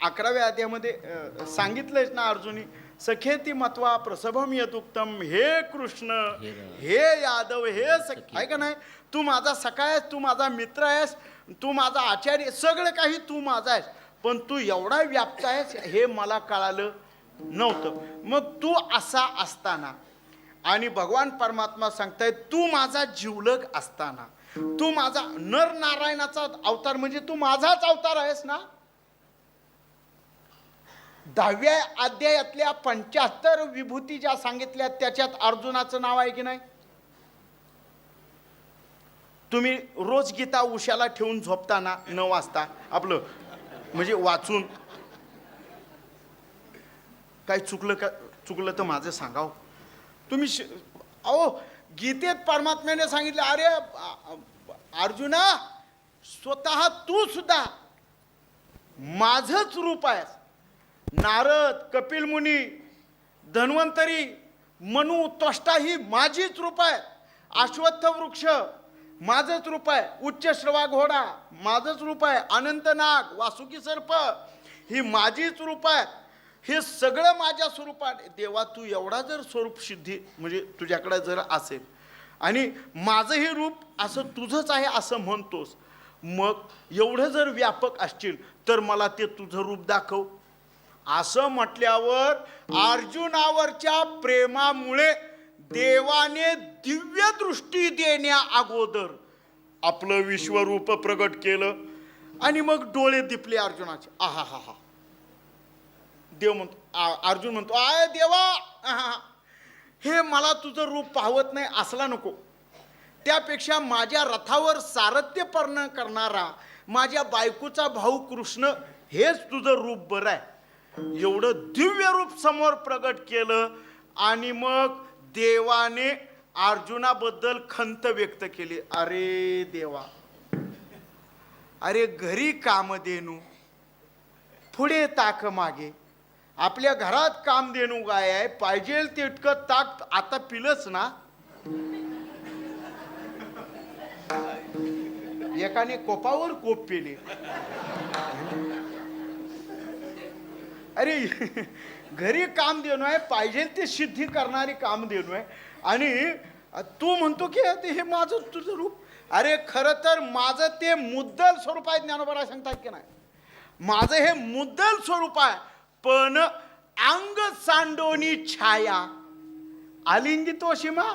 11व्या अध्यायामध्ये सांगितलंच ना अर्जुनी, सखेती मत्वा प्रसभम यदुक्तम, हे कृष्ण, हे यादव, हे आहे का नाही, तू माझा सखा आहेस, तू माझा मित्र आहेस, तू माझा आचार्य, सगळं काही तू माझा आहेस, पण तू एवढा व्याप्त आहेस हे मला कळालं नव्हतं. मग तू असा असताना आणि भगवान परमात्मा सांगतायत तू माझा जीवलग असताना, तू माझा नर नारायणाचा अवतार म्हणजे तू माझाच अवतार आहेस ना. 10व्या अध्यायातल्या 75 विभूती ज्या सांगितल्या त्याच्यात अर्जुनाचं नाव आहे की नाही? तुम्ही रोज गीता उशाला ठेवून झोपताना 9 वाजता आपलं म्हणजे वाचून, काही चुकलं तर माझं सांगाव. तुम्ही अहो गीतेत परमात्म्याने सांगितलं, अरे अर्जुना स्वतः तू सुद्धा माझंच रूप आहेस. नारद, कपिल मुनी, धन्वंतरी, मनु, त्वष्टा ही माझीच रूप आहे. अश्वत्थ वृक्ष माझंच रूप आहे. उच्च श्रवा घोडा माझंच रूप आहे. अनंत नाग, वासुकी सर्प ही माझीच रूप आहे. हे सगळं माझ्या स्वरूपात. देवा तू एवढा जर स्वरूप सिद्धी म्हणजे तुझ्याकडे जर असेल आणि माझं हे रूप असं तुझंच आहे असं म्हणतोस, मग एवढं जर व्यापक असतील तर मला ते तुझं रूप दाखव. असं म्हटल्यावर अर्जुनावरच्या प्रेमामुळे देवाने दिव्य दृष्टी देण्या अगोदर आपलं विश्वरूप प्रगट केलं आणि मग डोळे दिपले अर्जुनाचे. आहा हा हा. देव म्हणतो, अर्जुन म्हणतो, आय देवा, हे मला तुझं रूप पाहवत नाही असला नको. त्यापेक्षा माझ्या रथावर सारथ्यपर्ण करणारा माझ्या बायकोचा भाऊ कृष्ण हेच तुझं रूप बरं आहे. एवढं दिव्य रूप समोर प्रगट केलं आणि मग देवाने अर्जुनाबद्दल खंत व्यक्त केली. अरे देवा, अरे घरी कामधेनू, पुढे ताक मागे. आपल्या घरात कामधेनू गाय आहे, पाहिजे तितकं ताक आता पिलंच ना. एकाने कोपावर कोप पिले. अरे घरी कामधेनू आहे, पाहिजे ते सिद्धी करणारी कामधेनू आहे आणि तू म्हणतो की हे माझं तुझं रूप. अरे खरं तर माझं ते मुद्दल स्वरूप आहे. ज्ञानोबा सांगतात की नाही, माझं हे मुद्दल स्वरूप आहे, पण अंग सांडोनी छाया आलिंगित वशिमा.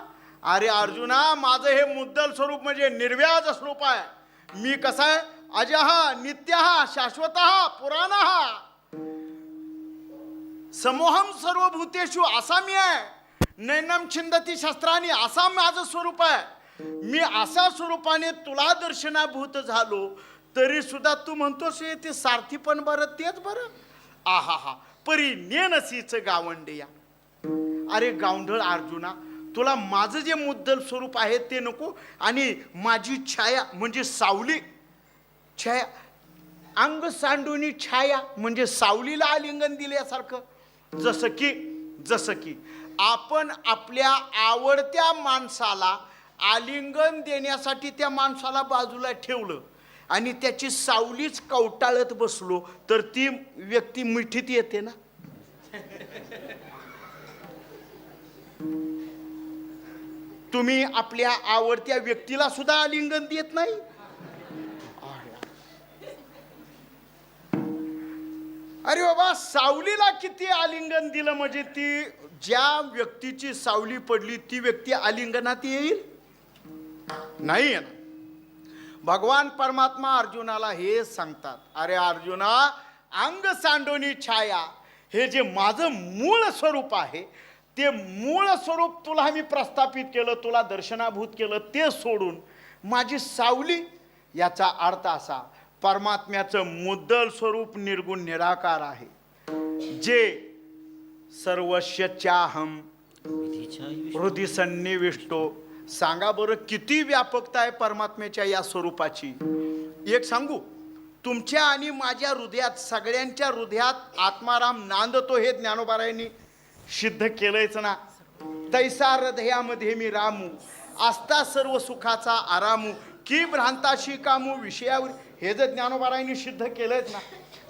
अरे अर्जुना, माझं हे मुद्दल स्वरूप म्हणजे निर्व्याज स्वरूप आहे. मी कसा आहे, अजहा, नित्यहा, शाश्वतः, पुराणहा, समोहम सर्वभूतेषु असा मी आहे. नैनम छिंदती शस्त्राने असा माझं स्वरूप आहे. मी असा स्वरूपाने तुला दर्शनाभूत झालो तरी सुद्धा तू म्हणतोस ते सारथीपण बरं, तेच बरं. आहा हा, परी नेनसीच गावंडिया. अरे गावंढळ अर्जुना, तुला माझं जे मुद्दल स्वरूप आहे ते नको आणि माझी छाया म्हणजे सावली, छाया, अंग सांडूनी छाया म्हणजे सावलीला आलिंगन दिल्यासारखं. जसं की आपण आपल्या आवडत्या माणसाला आलिंगन देण्यासाठी त्या माणसाला बाजूला ठेवलं आणि त्याची सावलीच कवटाळत बसलो तर ती व्यक्ती मिठीत येते ना. तुम्ही आपल्या आवडत्या व्यक्तीला सुद्धा आलिंगन देत नाही. अरे बाबा, सावलीला किती आलिंगन दिलं म्हणजे ती ज्या व्यक्तीची सावली पडली ती व्यक्ती आलिंगनात येईल? नाही येणार. भगवान परमात्मा अर्जुनाला हे सांगतात, अरे अर्जुना, अंग सांडोनी छाया, हे जे माझं मूळ स्वरूप आहे ते मूळ स्वरूप तुला मी प्रस्थापित केलं, तुला दर्शनाभूत केलं, ते सोडून माझी सावली, याचा अर्थ असा, परमात्म्याचं मुद्दल स्वरूप निर्गुण निराकार आहे, जे सर्वस्यचाहम हृदय सन्निविष्टो. सांगा बरं किती व्यापकता आहे परमात्म्याच्या या स्वरूपाची. एक सांगू, तुमच्या आणि माझ्या हृदयात, सगळ्यांच्या हृदयात आत्माराम नांदतो हे ज्ञानोबारायांनी सिद्ध केलंयच ना. तैसा हृदयामध्ये मी रामू, आस्था सर्व सुखाचा आरामू, की भ्रांताशी कामू विषयावर, हे जर ज्ञानोबारायांनी सिद्ध केलंयच ना.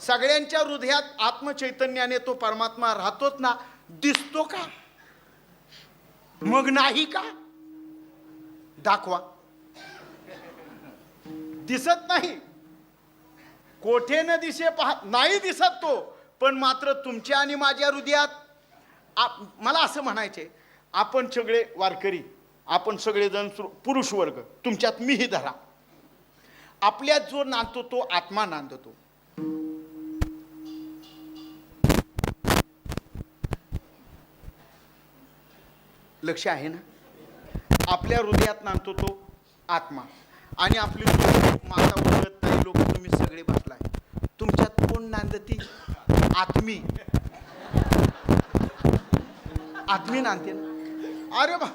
सगळ्यांच्या हृदयात आत्मचैतन्याने तो परमात्मा राहतोच ना. दिसतो का? मग नाही का? दाखवा. दिसत नाही, कोठे न दिसे पाहत नाही दिसत तो, पण मात्र तुमच्या आणि माझ्या हृदयात. मला असं म्हणायचे, आपण सगळे वारकरी, आपण सगळेजण पुरुष वर्ग, तुमच्यात मीही धरा, आपल्यात जो नांदतो तो आत्मा नांदतो. लक्ष आहे ना? आपल्या हृदयात नांदतो तो आत्मा, आणि आपली माता वर्ग, ताई लोक, तुम्ही सगळे बसलाय, तुमच्यात कोण नांदती? आत्मी. आत्मी नांदते ना. अरे बा,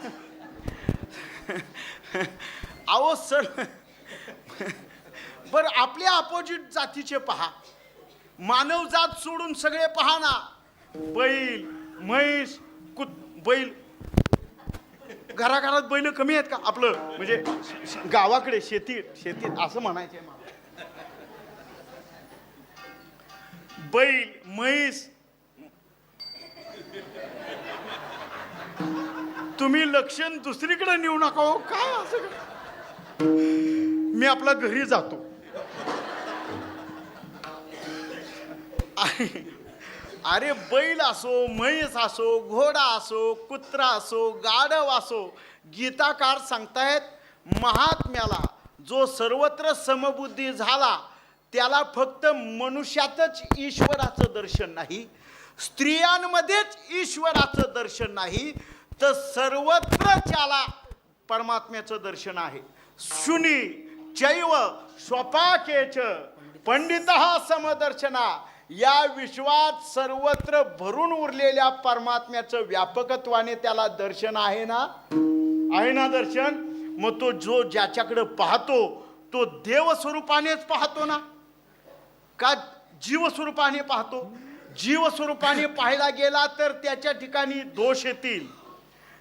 अहो सर, बर आपल्या अपोजिट जातीचे पहा, मानव जात सोडून सगळे पहा ना. बैल, म्हैस, बैल, घराघरात बैल कमी आहेत का? आपलं म्हणजे गावाकडे शेतीत असं म्हणायचंय मला. बैल, म्हैस, तुम्ही लक्षण दुसरीकडे नेऊ नका हो. काय असं? मी आपल्या घरी जातो. अरे बैल असो, म्हैस असो, घोडा असो, कुत्रा असो, गाढव असो, गीताकार सांगतायत, महात्म्याला जो सर्वत्र समबुद्धी झाला त्याला फक्त मनुष्यातच ईश्वराचं दर्शन नाही, स्त्रियांमध्येच ईश्वराचं दर्शन नाही, तर सर्वत्र त्याला परमात्म्याचं दर्शन आहे. शुनी चैव स्वपाकेच पंडितः समदर्शना. या विश्वात सर्वत्र भरून उरलेल्या परमात्म्याचं व्यापकत्वाने त्याला दर्शन आहे ना? आहे ना दर्शन? मग तो जो ज्याच्याकडे पाहतो तो देव स्वरूपानेच पाहतो ना, का जीव स्वरूपाने पाहतो? जीव स्वरूपाने पाहायला गेला तर त्याच्या ठिकाणी दोष येतील.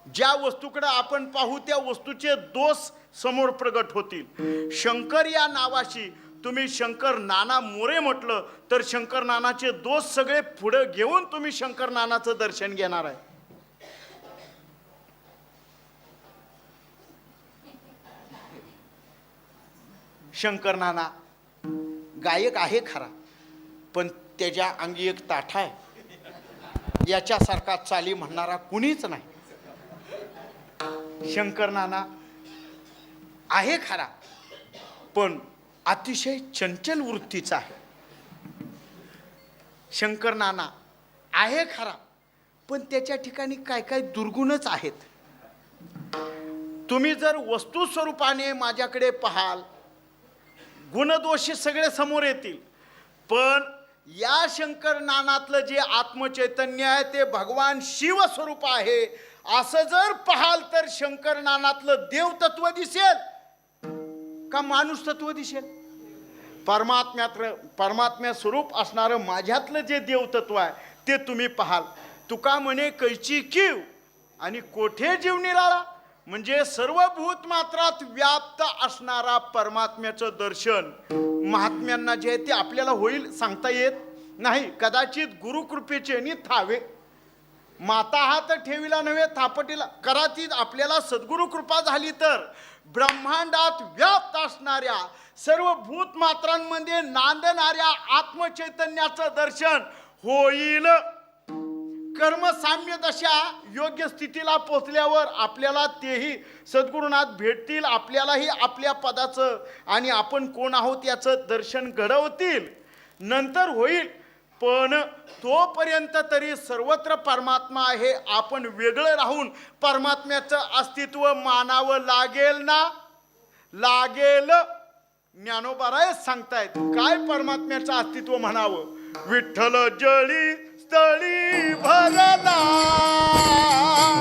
ज्या वस्तूकडे आपण पाहू त्या वस्तूचे दोष समोर प्रगट होतील. शंकर या नावाशी तुम्ही शंकर नाना मोरे म्हटलं तर शंकर नानाचे दोष सगळे पुढे घेऊन तुम्ही शंकर नानाचं दर्शन घेणार आहे. शंकर नाना गायक आहे खरा, पण त्याच्या अंगी एक ताठा आहे, याच्यासारखा चाली म्हणणारा कुणीच नाही. शंकर नाना आहे खरा, पण अतिशय चंचल वृत्तीचा आहे. शंकर नाना आहे खरा, पण त्याच्या ठिकाणी काय काय दुर्गुणच आहेत. तुम्ही जर वस्तू स्वरूपाने माझ्याकडे पाहाल, गुणदोष सगळे समोर येतील, पण या शंकर नानातलं जे आत्मचैतन्य आहे ते भगवान शिव स्वरूप आहे. असं जर पाहाल तर शंकर नानातलं देव तत्व दिसेल का माणूस तत्व दिसेल? परमात्म्या स्वरूप असणारं माझ्यातलं जे देव तत्व आहे ते तुम्ही पाहाल. तुका म्हणे कैची कीव आणि कोठे जीव निराळा, म्हणजे सर्व भूत मात्रात व्याप्त असणारा परमात्म्याचं दर्शन महात्म्यांना जे आहे ते आपल्याला होईल सांगता येत नाही. कदाचित गुरुकृपेचे थावे माता हात ठेवीला नव्हे थापटीला कराती. आपल्याला सद्गुरु कृपा झाली तर ब्रह्मांडात व्याप्त असणाऱ्या सर्व भूतमात्रांमध्ये नांदणाऱ्या आत्मचैतन्याचं दर्शन होईल. कर्मसाम्य दशा योग्य स्थितीला पोचल्यावर आपल्याला तेही सद्गुरुनाथ भेटतील. आपल्यालाही आपल्या पदाचं आणि आपण कोण आहोत याचं दर्शन घडवतील. नंतर होईल, पण तोपर्यंत तरी सर्वत्र परमात्मा आहे. आपण वेगळं राहून परमात्म्याचं अस्तित्व मानावं लागेल ना? लागेल. ज्ञानोबाराय सांगतायत काय परमात्म्याचं अस्तित्व म्हणावं. विठ्ठल जळी स्थळी भरला,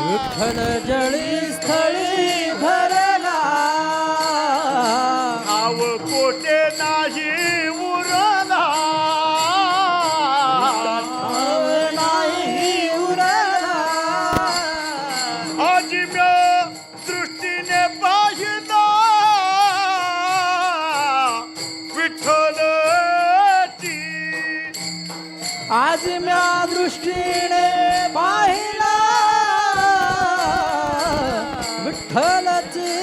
विठ्ठल जळी स्थळी भरला, भाव कोठे नाही उरला, नाही उरला. आजिम्या दृष्टीने पाहिला विठ्ठलची. आज म्या दृष्टीने पाहिला विठ्ठलची.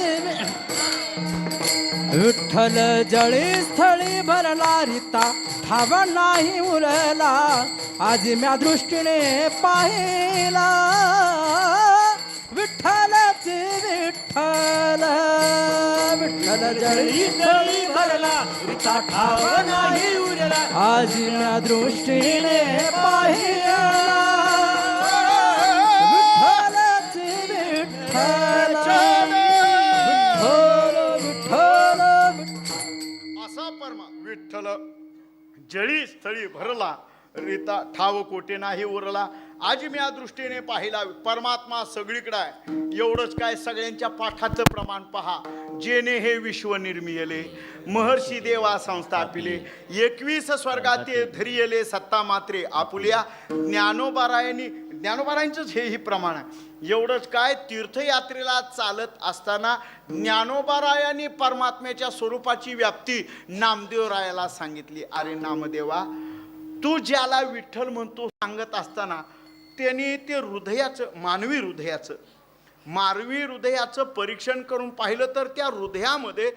विठ्ठल जळी स्थळी भरला, रिता ठाव नाही उरला. आज म्या दृष्टीने पाहिला विठ्ठलची. विठ्ठल विठ्ठल जळी स्थळी भरला, रिता ठाव नाही उरला. आज म्या दृष्टीने पाहिला विठ्ठलची. विठ्ठल असा परमा विठ्ठल जळी स्थळी भरला, रीता ठाव कोठे नाही उरला. आज मी या दृष्टीने पाहिला परमात्मा सगळीकडे आहे. एवढंच काय, सगळ्यांच्या पाठाचं प्रमाण पहा. जेने हे विश्व निर्मियले, महर्षी देवा संस्थापिले, 21 स्वर्गाते धरियले सत्ता मात्रे आपुल्या. ज्ञानोबारायांचंच हेही प्रमाण आहे. एवढंच काय, तीर्थयात्रेला चालत असताना ज्ञानोबारायांनी परमात्म्याच्या स्वरूपाची व्याप्ती नामदेवरायाला सांगितली. अरे नामदेवा, तू ज्याला विठ्ठल म्हणतो सांगत असताना त्यांनी ते मानवी हृदयाचं परीक्षण करून पाहिलं तर त्या हृदयामध्ये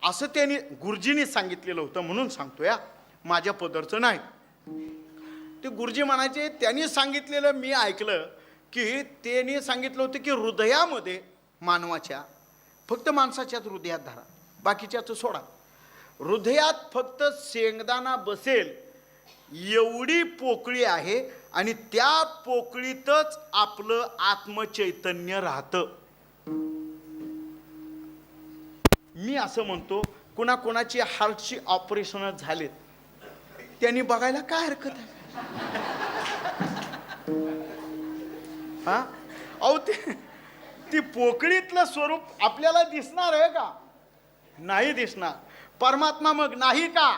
असं त्यांनी गुरुजींनी सांगितलेलं होतं. म्हणून सांगतो या, माझ्या पदरचं नाही. ते गुरुजी म्हणायचे, त्यांनी सांगितलेलं मी ऐकलं की त्यांनी सांगितलं होतं की हृदयामध्ये मानवाच्या, फक्त माणसाच्याच हृदयात धरा, बाकीच्याच सोडा. हृदयात फक्त शेंगदाणा बसेल एवढी पोकळी आहे आणि त्या पोकळीतच आपलं आत्मचैतन्य राहतं. मी असं म्हणतो, कोणाची हार्टची ऑपरेशन झालेत, त्यांनी बघायला काय हरकत आहे? हा, अहो ती पोकळीतलं स्वरूप आपल्याला दिसणार आहे का? नाही दिसणार. परमात्मा मग नाही का?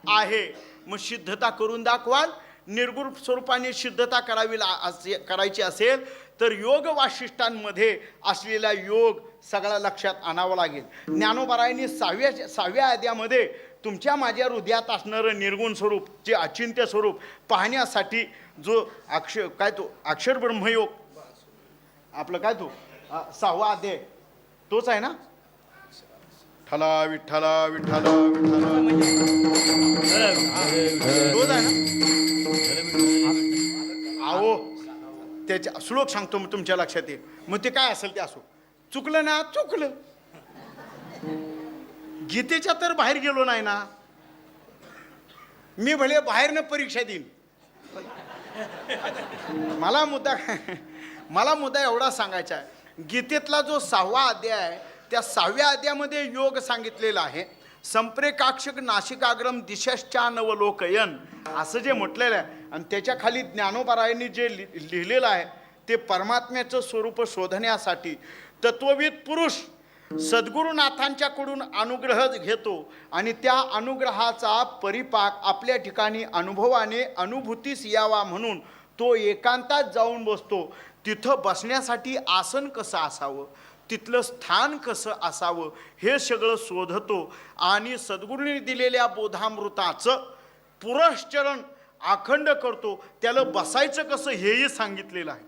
आहे. मग सिद्धता करून दाखवाल. निर्गुण स्वरूपाने सिद्धता करायची असेल तर योग वाशिष्ठांमध्ये असलेला योग सगळा लक्षात आणावा लागेल. ज्ञानोबारायांनी 6व्या अध्यायामध्ये तुमच्या माझ्या हृदयात असणारं निर्गुण स्वरूप, जे अचिंत्य स्वरूप पाहण्यासाठी जो अक्षर ब्रह्मयोग आपलं काय तो 6वा अध्याय तोच आहे ना. ठला विठ्ठला विठ्ठला विठ्ठला तोच आहे ना. अहो त्याच्या श्लोक सांगतो मग तुमच्या लक्षात येईल. मग ते काय असेल ते असो. चुकलं ना, चुकलं. गीतेच्या तर बाहेर गेलो नाही ना. मी भले बाहेरनं परीक्षा देईन. मला मुद्दा एवढा सांगायचा आहे, गीतेतला जो 6वा अध्याय आहे त्या 6व्या अध्यायामध्ये योग सांगितलेला आहे. संप्रेकाक्षक नाशिकाग्रम दिशश्चानवलोकयन असं जे म्हटलेलं आहे आणि त्याच्या खाली ज्ञानोबारायांनी जे लिहिलेलं आहे ते परमात्म्याचं स्वरूप शोधण्यासाठी तत्वविद पुरुष सद्गुरुनाथांच्याकडून अनुग्रह घेतो आणि त्या अनुग्रहाचा परिपाक आपल्या ठिकाणी अनुभवाने अनुभूतीस यावा म्हणून तो एकांतात जाऊन बसतो. तिथं बसण्यासाठी आसन कसं असावं, तिथलं स्थान कसं असावं हे सगळं शोधतो आणि सद्गुरूंनी दिलेल्या बोधामृताचं पुरश्चरण अखंड करतो. त्याला बसायचं कसं हेही सांगितलेलं आहे.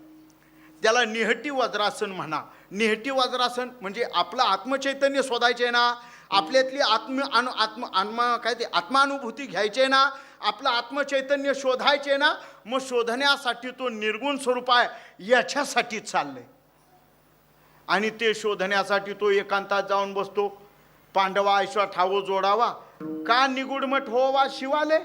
त्याला निहटी वज्रासन म्हणा. निहटी वज्रासन म्हणजे आपलं आत्मचैतन्य शोधायचे आहे ना, आपल्यातली आत्मानुभूती घ्यायची आहे ना, आपलं आत्मचैतन्य शोधायचे आहे ना, मग शोधण्यासाठी तो निर्गुण स्वरूप आहे याच्यासाठी चाललंय. आणि ते शोधण्यासाठी तो एकांतात जाऊन बसतो. पांडवा ऐश्वा ठावो जोडावा, का निगुडमठ होवा शिवाले,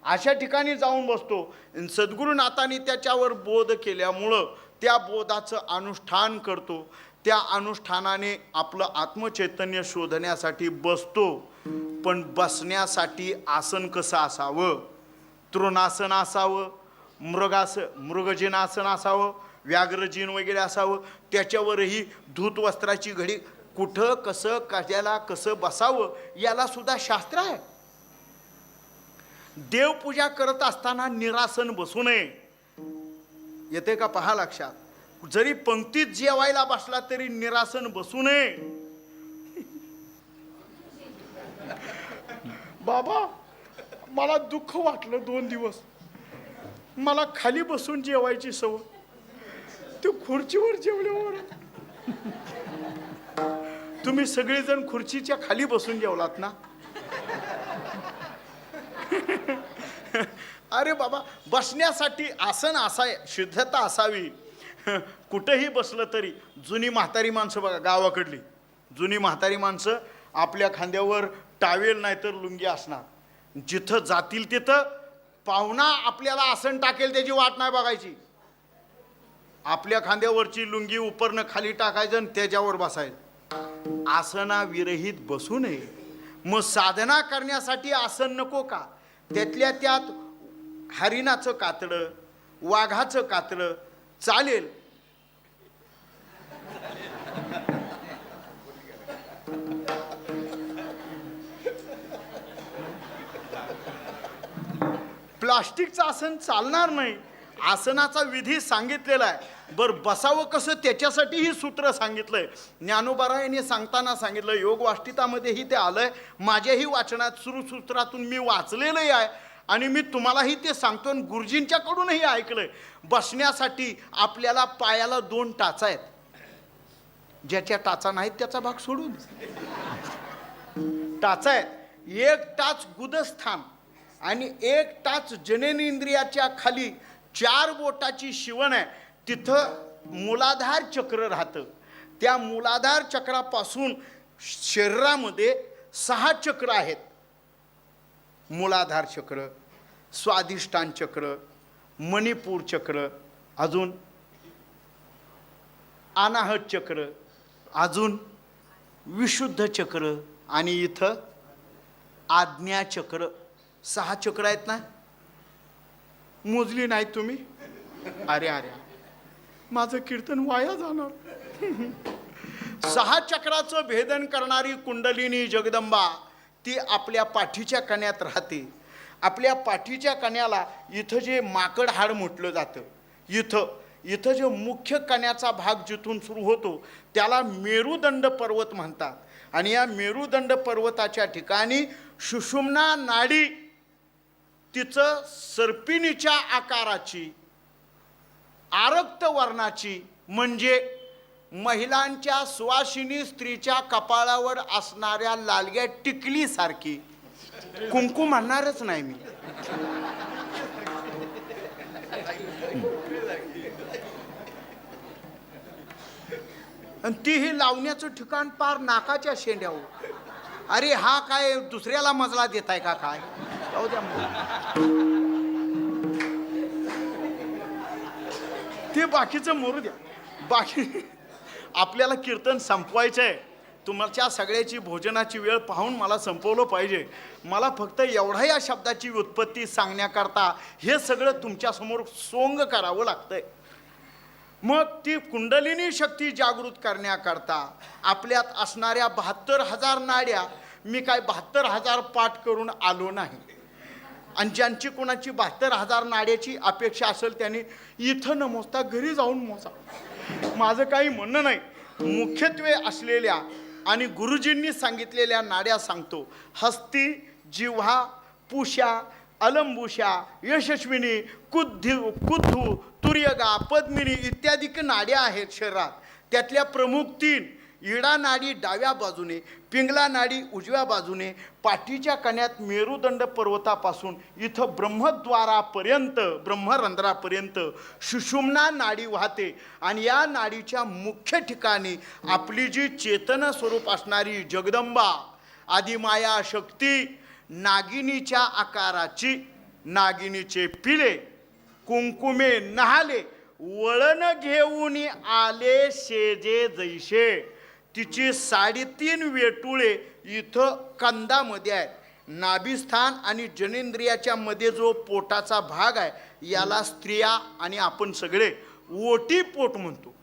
अशा ठिकाणी जाऊन बसतो. सद्गुरुनाथांनी त्याच्यावर बोध केल्यामुळं त्या बोधाचं अनुष्ठान करतो. त्या अनुष्ठानाने आपलं आत्मचैतन्य शोधण्यासाठी बसतो. पण बसण्यासाठी आसन कसं असावं? तृणासन असावं, मृगजिनासन असावं, व्याघ्रजिन वगैरे असावं. त्याच्यावरही धूत वस्त्राची घडी, कुठं कसं कशाला कसं बसावं याला सुद्धा शास्त्र आहे. देवपूजा करत असताना निरासन बसू नये. येते का पहा लक्षात? जरी पंक्तीत जेवायला बसला तरी निरासन बसू नये. बाबा मला दुःख वाटलं 2 दिवस. मला खाली बसून जेवायची सवय, तू खुर्चीवर जेवल्यावर. तुम्ही सगळेजण खुर्चीच्या खाली बसून जेवलात ना? अरे बाबा, बसण्यासाठी आसन असाय, शुद्धता असावी. कुठेही बसलं तरी. जुनी म्हातारी माणसं बघा, गावाकडली जुनी म्हातारी माणसं, आपल्या खांद्यावर टावेल नाही तर लुंगी असणार. जिथं जातील तिथं पाहुणा आपल्याला आसन टाकेल त्याची वाट नाही बघायची. आपल्या खांद्यावरची लुंगी उपरनं खाली टाकायचं आणि त्याच्यावर बसायचं. आसनाविरहित बसू नये. मग साधना करण्यासाठी आसन नको का? त्यातल्या त्यात हरिणाचं कातडं, वाघाचं कातडं चालेल. प्लास्टिकचं आसन चालणार नाही. आसनाचा विधी सांगितलेला आहे. बरं बसावं कसं त्याच्यासाठी ही सूत्र सांगितलंय. ज्ञानोबारायांनी सांगताना सांगितलं, योग वाष्टितामध्येही ते आलंय, माझ्याही वाचनात सुरूसूत्रातून मी वाचलेलंही आहे आणि मी तुम्हालाही ते सांगतो. गुरुजींच्याकडूनही ऐकलंय. बसण्यासाठी आपल्याला पायाला 2 टाचा आहेत. ज्याच्या टाचा नाहीत त्याचा भाग सोडून टाचा आहेत. 1 टाच गुदस्थान आणि 1 टाच जननेंद्रियाच्या खाली 4 बोटाची शिवण आहे. तिथं मूलाधार चक्र राहतं. त्या मूलाधार चक्रापासून शरीरामध्ये 6 चक्र आहेत. मूलाधार चक्र, स्वाधिष्ठान चक्र, मणिपूर चक्र, अजून अनाहत चक्र, अजून विशुद्ध चक्र आणि इथं आज्ञा चक्र. 6 चक्र आहेत ना? मोजली नाही तुम्ही? अरे अरे, माझं कीर्तन वाया जाणार. 6 चक्राचं भेदन करणारी कुंडलिनी जगदंबा ती आपल्या पाठीच्या कण्यात राहते. आपल्या पाठीच्या कण्याला इथं जे माकड हाड म्हटलं जातं, इथं जो मुख्य कण्याचा भाग जिथून सुरू होतो त्याला मेरुदंड पर्वत म्हणतात. आणि या मेरुदंड पर्वताच्या ठिकाणी सुषुम्ना नाडी, तिचं सर्पिणीच्या आकाराची, आरक्त वर्णाची, म्हणजे महिलांच्या सुवासिनी स्त्रीच्या कपाळावर असणाऱ्या लालग्या टिकलीसारखी. कुंकू म्हणणारच नाही मी. आणि ती ही लावण्याचं ठिकाण पार नाकाच्या शेंड्यावर. अरे हा काय दुसऱ्याला मजला देताय का काय? जाऊ द्या. ते बाकीचं मोरू द्या. बाकी आपल्याला कीर्तन संपवायचं आहे. तुमच्या सगळ्याची भोजनाची वेळ पाहून मला संपवलं पाहिजे. मला फक्त एवढा या शब्दाची उत्पत्ती सांगण्याकरता हे सगळं तुमच्यासमोर सोंग करावं लागतंय. मग ती कुंडलिनी शक्ती जागृत करण्याकरता आपल्यात असणाऱ्या 72,000 नाड्या, मी काय 72,000 पाठ करून आलो नाही. आणि ज्यांची कोणाची 72,000 नाड्याची अपेक्षा असेल त्यांनी इथं न मोजता घरी जाऊन मोजा. माझं काही म्हणणं नाही. मुख्यत्वे असलेल्या आणि गुरुजींनी सांगितलेल्या नाड्या सांगतो. हस्ती, जिव्हा, पुषा, अलंबुषा, यशस्विनी, कुद्धू, तुर्यगा, पद्मिनी इत्यादी नाड्या आहेत शरीरात. त्यातल्या प्रमुख 3, इडा नाडी डाव्या बाजूने, पिंगला नाडी उजव्या बाजूने, पाठीच्या कण्यात मेरुदंड पर्वतापासून इथं ब्रह्मद्वारापर्यंत, ब्रह्मरंध्रापर्यंत सुषुम्ना नाडी वाहते. आणि या नाडीच्या मुख्य ठिकाणी आपली जी चेतन स्वरूप असणारी जगदंबा आदिमाया शक्ती नागिनीच्या आकाराची, नागिनीचे पिले कुंकुमे नहाले, वळण घेऊन आले शेजे जैसे. तिची 3.5 वेटुळे इथं कंदामध्ये आहेत. नाभिस्थान आणि जनेंद्रियाच्या मध्ये जो पोटाचा भाग आहे याला स्त्रिया आणि आपण सगळे ओटी पोट म्हणतो.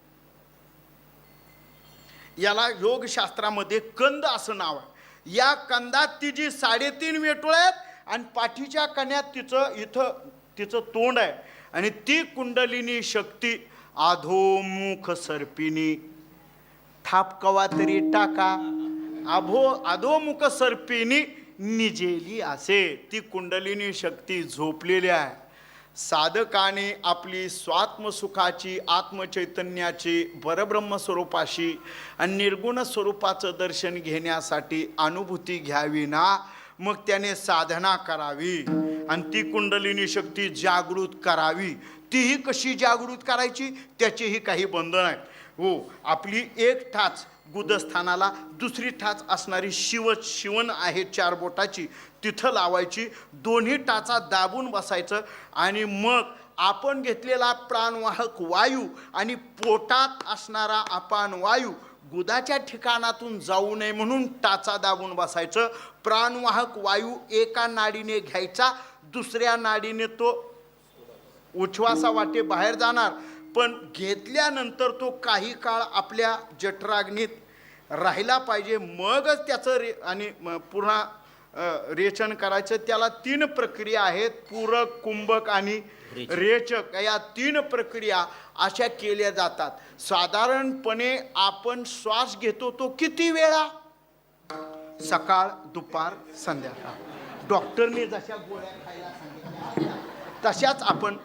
याला योगशास्त्रामध्ये कंद असं नाव आहे. या कंदात तिची 3.5 वेटुळे आहेत आणि पाठीच्या कण्यात तिचं तोंड आहे. आणि ती कुंडलिनी शक्ती अधोमुख सर्पिणी, थाप कवा तरी टाका, अधोमुख सर्पिणी निजेली असे. ती कुंडलिनी शक्ती झोपलेली आहे. साधकाने आपली स्वात्मसुखाची, आत्मचैतन्याची, परब्रह्म स्वरूपाशी आणि निर्गुण स्वरूपाचं दर्शन घेण्यासाठी अनुभूती घ्यावी ना, मग त्याने साधना करावी आणि ती कुंडलिनी शक्ती जागृत करावी. तीही कशी जागृत करायची त्याचेही काही बंधन आहेत. हो, आपली एक ठाच गुदस्थानाला, दुसरी ठाच असणारी शिवण आहे 4 बोटाची, तिथं लावायची. दोन्ही टाचा दाबून बसायचं आणि मग आपण घेतलेला प्राणवाहक वायू आणि पोटात असणारा अपान वायू गुदाच्या ठिकाणातून जाऊ नये म्हणून टाचा दाबून बसायचं. प्राणवाहक वायू एका नाडीने घ्यायचा, दुसऱ्या नाडीने तो उच्छ्वासा वाटे बाहेर जाणार. पण घेतल्यानंतर तो काही काळ आपल्या जठराग्नीत राहिला पाहिजे, मगच त्याचं आणि पुन्हा रेचन करायचं. त्याला 3 प्रक्रिया आहेत, पूरक, कुंभक आणि रेचक. या 3 प्रक्रिया अशा केल्या जातात. साधारणपणे आपण श्वास घेतो तो किती वेळा? सकाळ, दुपार, संध्याकाळ. डॉक्टरने जशा गोळ्या खायला सांगितल्या तशाच आपण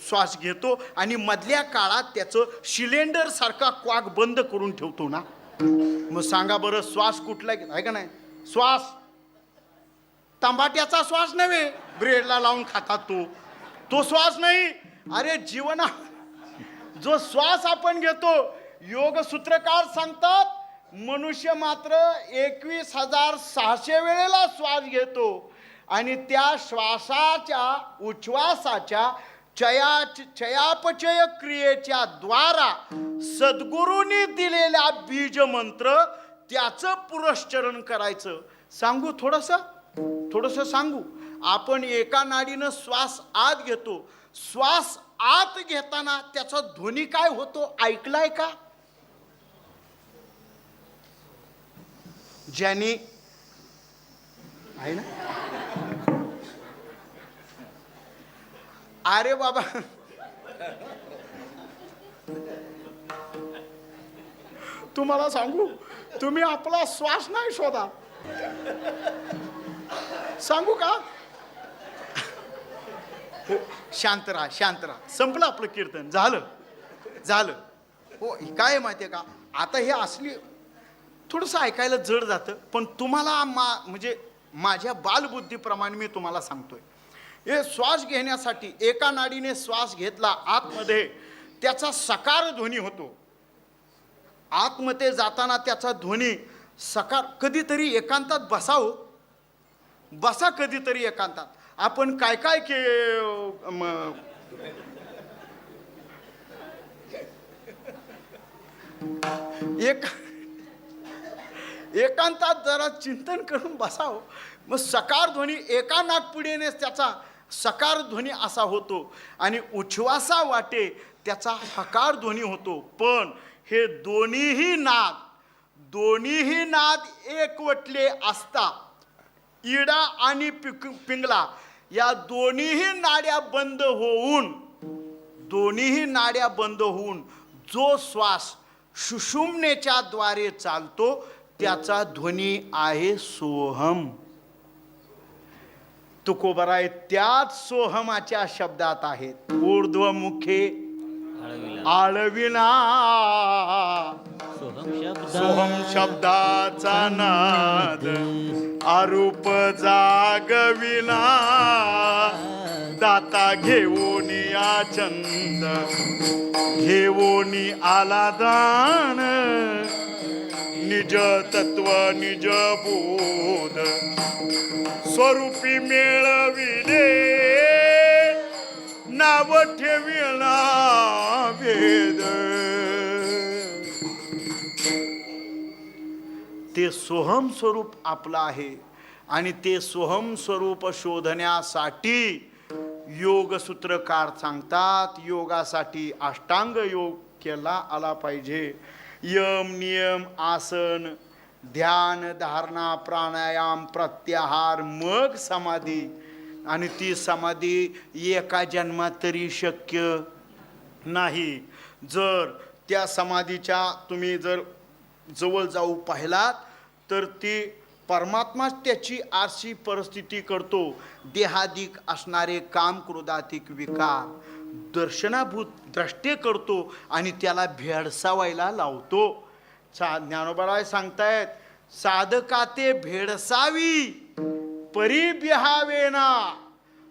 श्वास घेतो आणि मधल्या काळात त्याचं सिलेंडर सारखा क्वाक बंद करून ठेवतो ना. मग सांगा बरं, श्वास कुठला आहे का नाही? श्वास तंबाट्याचा श्वास नव्हे, ब्रेडला लावून खातात तो श्वास नाही. अरे जीवना जो श्वास आपण घेतो, योग सूत्रकार सांगतात मनुष्य मात्र 21,600 वेळेला श्वास घेतो आणि त्या श्वासाच्या उच्छ्वासाच्या चयापचय क्रियेच्या द्वारा सद्गुरूंनी दिलेला बीज मंत्र त्याचं पुरस्चरण करायचं. सांगू थोडंसं सांगू. आपण एका नाडीनं श्वास आत घेतो. श्वास आत घेताना त्याचा ध्वनी काय होतो ऐकलाय का? ज्याने आहे ना, अरे बाबा तुम्हाला सांगू, तुम्ही आपला श्वास नाही शोधा. सांगू का? हो, शांत राहा. संपलं आपलं कीर्तन, झालं. हो, काय माहितीये का, आता हे असली थोडंसं ऐकायला जड जातं, पण तुम्हाला म्हणजे माझ्या बालबुद्धीप्रमाणे मी तुम्हाला सांगतोय. हे श्वास घेण्यासाठी एका नाडीने श्वास घेतला आतमध्ये, त्याचा सकार ध्वनी होतो. आतमध्ये जाताना त्याचा ध्वनी सकार. कधीतरी एकांतात बसा कधीतरी एकांतात. आपण काय एकांतात जरा चिंतन करून बसावं. मग सकार ध्वनी एका नाकपुडीनेच त्याचा सकार ध्वनी असा होतो आणि उच्छ्वासा वाटे त्याचा हकार ध्वनी होतो. पण हे दोन्हीही नाद एकवटले असता इडा आणि पिंगला या दोन्हीही नाड्या बंद होऊन जो श्वास सुषुम्नेच्या द्वारे चालतो त्याचा ध्वनी आहे सोहम. तुकोबराय त्याच सोहमाच्या शब्दात आहेत. ऊर्ध्वमुखे आळविना सोहम शब्दाचा नाद आरूप जागविना दाता घेऊन या चंद घेऊन आला दान निज तत्व निज बोध स्वरूपी मेळविले नाव ठेविना वेद ते सोहम स्वरूप आपलं आहे आणि ते सोहम स्वरूप शोधण्यासाठी योग सूत्रकार सांगतात योगासाठी अष्टांग योग केला आला पाहिजे. यम नियम आसन ध्यान धारणा प्राणायाम प्रत्याहार मग समाधी आणि ती समाधी एका जन्मात तरी शक्य नाही. जर त्या समाधीच्या तुम्ही जर जवळ जाऊ पाहिलात तर ती परमात्माच त्याची आरशी परिस्थिती करतो. देहाधिक असणारे काम क्रोधाधिक विकार दर्शनाभूत द्रष्टे करतो आणि त्याला भेडसावायला लावतो. ज्ञानोबा सांगतायत साधका ते भेडसावी परी बिहावेना.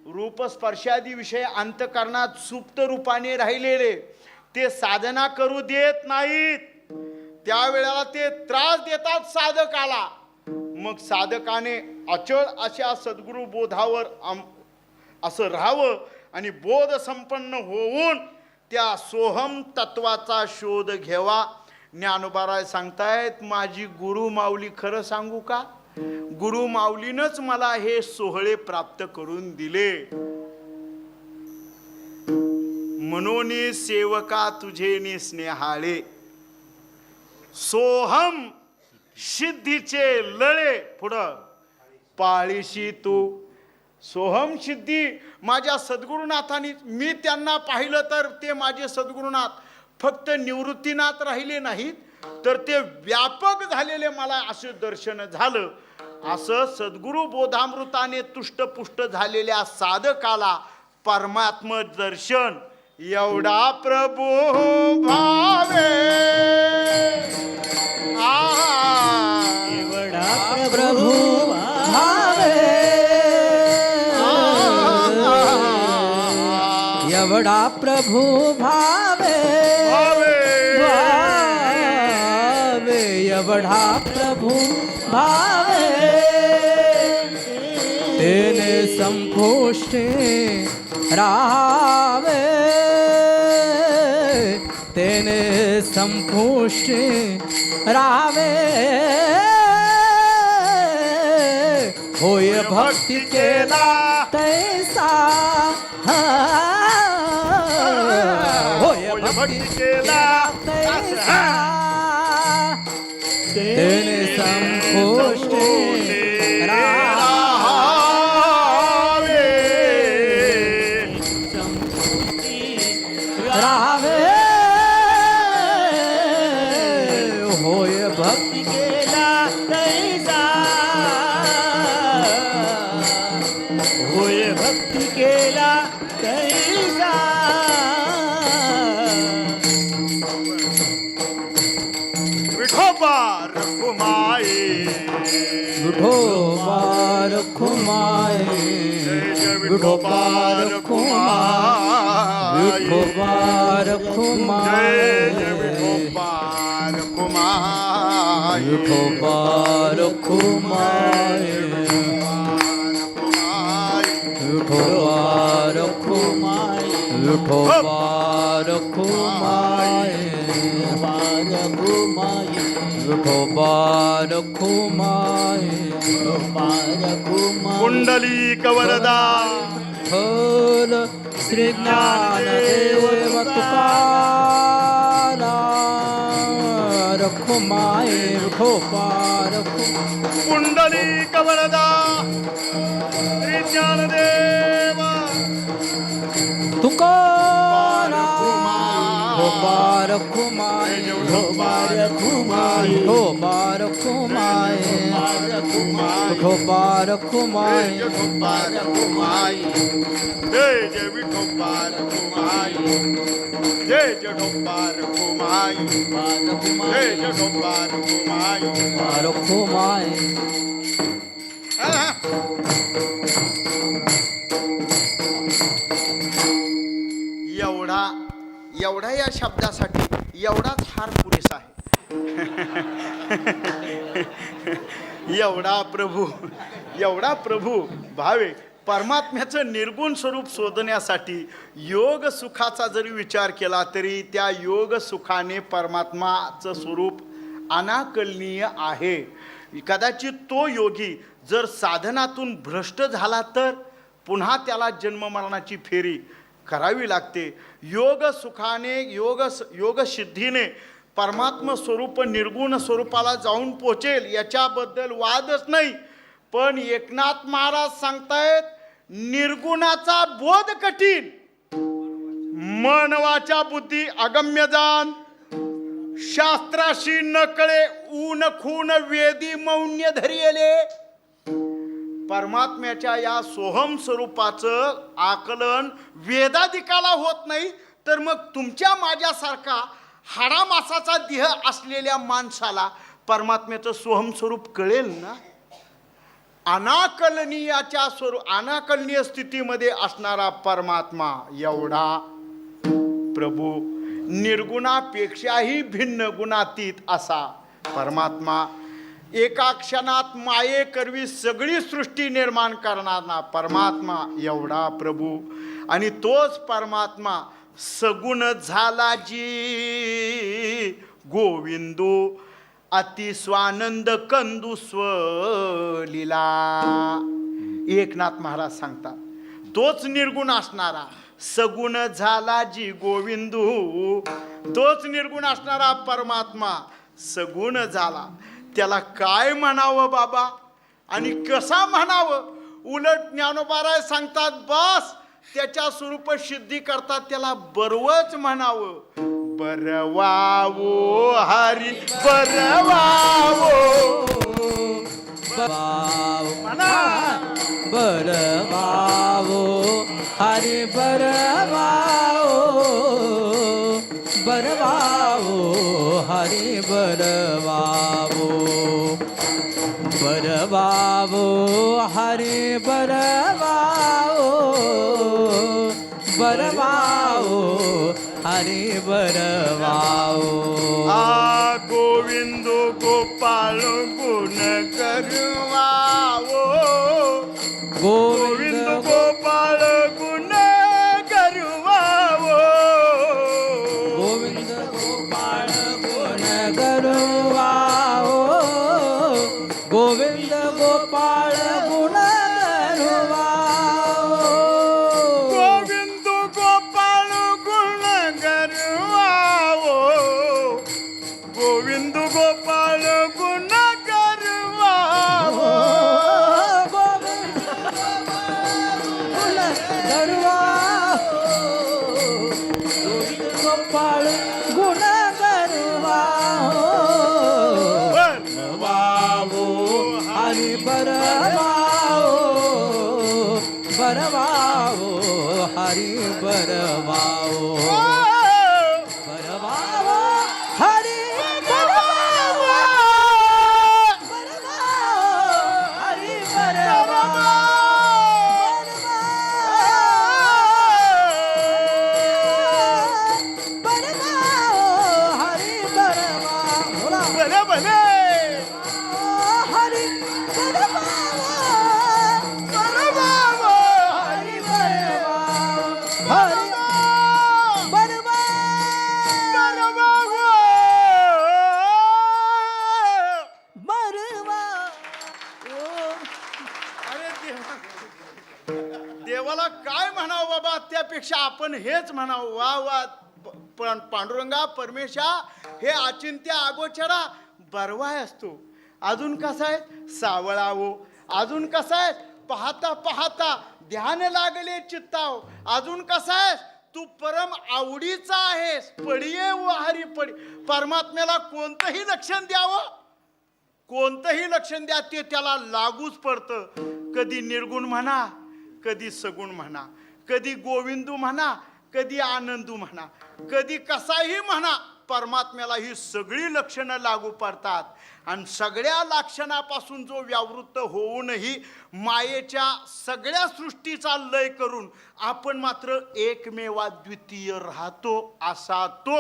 रूप स्पर्शादी विषय अंतकरणात सुप्त रूपाने राहिलेले ते साधना करू देत नाहीत. त्यावेळेला ते त्रास देतात साधकाला. मग साधकाने अचळ अशा सद्गुरु बोधावर असं राहावं आणि बोध संपन्न होऊन त्या सोहम तत्वाचा शोध घ्यावा. ज्ञानोबा सांगतायत माझी गुरु माऊली खरं सांगू का गुरु माऊलीनंच मला हे सोहळे प्राप्त करून दिले. मनोनी सेवका तुझे नि स्नेहाळे सोहम सिद्धीचे लळे पुढं पाळीशी तू. सोहम सिद्धी माझ्या सद्गुरुनाथांनी मी त्यांना पाहिलं तर ते माझे सद्गुरुनाथ फक्त निवृत्तीनाथ राहिले नाहीत तर ते व्यापक झालेले मला असे दर्शन झालं. असं सद्गुरु बोधामृताने तुष्टपुष्ट झालेल्या साधकाला परमात्म दर्शन एवढा प्रभू भावे एवढा प्रभू भावे एवढा प्रभू भावे भावे एवढा प्रभू भावे तेने संपुष्टे राहावे तेने संपुष्टे राहावे होय भक्ती केला तैसा होय भक्ती केला तैसा तेने संपुष्टे राहावे होय भक्ती केला तैसा होय भक्ती केला तैसा विठोबा रखुमाई विठोबा रखुमाई विठोबा रखुमाई विठोबा रखुमाई विठोबा रखुमाई विठोबा रखुमाई विठोबा रखुमाई विठोबा रखुमाई विठोबा रखुमाई कुंडली कवरदा फल श्री ज्ञानदेव तुकारा रखुमाई विठोबा रखुमाई कुंडली कवरदा श्री ज्ञानदेव तुकारा विठोबा रखुमाई विठोबा रखुमाई विठोबा रखुमाई विठोबा रखुमाई विठोबा रखुमाई जय जय विठोबा रखुमाई जय जय विठोबा रखुमाई जय जय विठोबा रखुमाई रखुमाई एवढा या शब्दासाठी एवढाच हार पुरेसा आहे. एवढा प्रभू भावे परमात्म्याचं निर्गुण स्वरूप शोधण्यासाठी योग सुखाचा जरी विचार केला तरी त्या योग सुखाने परमात्माचं स्वरूप अनाकलनीय आहे. कदाचित तो योगी जर साधनातून भ्रष्ट झाला तर पुन्हा त्याला जन्ममरणाची फेरी करावी लागते. योग सुखाने योग सिद्धीने परमात्म स्वरूप निर्गुण स्वरूपाला जाऊन पोचेल याच्याबद्दल वादच नाही. पण एकनाथ महाराज सांगतायत निर्गुणाचा बोध कठीण, मन वाचा बुद्धी अगम्य जाण, शास्त्राशी न कळे ऊन खून वेदी मौन्य धरियले. परमात्म्याच्या या सोहम स्वरूपाचं आकलन वेदाधिकाला होत नाही तर मग तुमच्या माझ्यासारखा हाडामासाचा देह असलेल्या माणसाला परमात्म्याचं सोहम स्वरूप कळेल ना. अनाकलनीय स्थितीमध्ये असणारा परमात्मा एवढा प्रभू, निर्गुणापेक्षाही भिन्न गुणातीत असा परमात्मा, एका क्षणात माये करवी सगळी सृष्टी निर्माण करणारा परमात्मा एवढा प्रभू. आणि तोच परमात्मा सगुण झाला जी गोविंदू अति स्वानंद कंदू स्वलीला. एकनाथ महाराज सांगतात तोच निर्गुण असणारा सगुण झाला जी गोविंदू, तोच निर्गुण असणारा परमात्मा सगुण झाला. त्याला काय म्हणावं बाबा आणि कसा म्हणावं. उलट ज्ञानोबाराय सांगतात बस त्याच्या स्वरूप सिद्धी करतात त्याला बरवच म्हणावं. बरवावो हरी बरवावो बरवावो हरी बरवावो बरवावो हरी बरवावो बरवावो हरी बरवावो बरवावो हरी बरवावो. आ गोविंद गोपाळ गुण करवावो गोविंद गोपाळ गुण करवावो गोविंद गोपाळ गुण करवावो गोविंद गोपाळ गुण करवावो गोविंद गोपाळ गुण करवावो गोविंद गोपाळ गुण करवावो गोपाळ गुण करवावो बरवावो हरी बरवावो बरवावो हरी बरवावो बरवावो हरी बरवावो बरवावो हरी बरवावो देवाला काय म्हणावं बाबा त्यापेक्षा आपण हेच म्हणावं. वा वा पांडुरंगा परमेशा हे अचिंत्य अगोचरा बरवाय असतो. अजून कसा आहे सावळावो, अजून कसा आहे पाहता पाहता ध्यान लागले चित्ताव, अजून कसा आहे तू परम आवडीचा आहेस. पडिये व हरी पडी. परमात्म्याला कोणतंही लक्षण द्यावं, कोणतंही लक्षण द्या ते त्याला लागूच पडतं. कधी निर्गुण म्हणा, कधी सगुण म्हणा, कधी गोविंदू म्हणा, कधी आनंदू म्हणा, कधी कसाही म्हणा, परमात्म्याला ही सगळी लक्षणं लागू पडतात. आणि सगळ्या लक्षणापासून जो व्यावृत्त होऊनही मायेच्या सगळ्या सृष्टीचा लय करून आपण मात्र एकमेवा द्वितीय राहतो, असा तो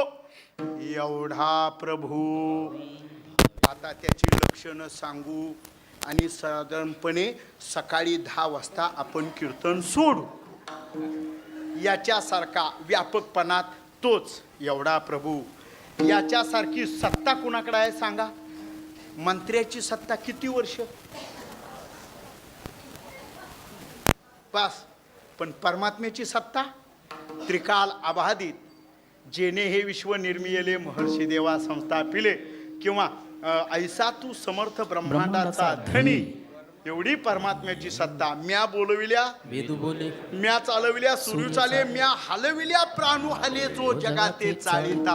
एवढा प्रभू. आता त्याची लक्षणं सांगू आणि साधारणपणे सकाळी 10 वाजता आपण कीर्तन सोडू. याच्यासारखा व्यापकपणात तोच एवढा प्रभू. याच्यासारखी सत्ता कुणाकडे आहे सांगा? मंत्र्याची सत्ता किती वर्ष बस. पण परमात्म्याची सत्ता त्रिकाल अबाधित. जेने हे विश्व निर्मिले महर्षी देवा संस्थापिले, किंवा ऐसा तू समर्थ ब्रह्मांडाचा धनी. एवढी परमात्म्याची सत्ता. म्या बोलविल्या वेदू बोले, म्या चालविल्या सुरू चाले, म्या हलविल्या प्राणू हले, जो जगाते चालिता.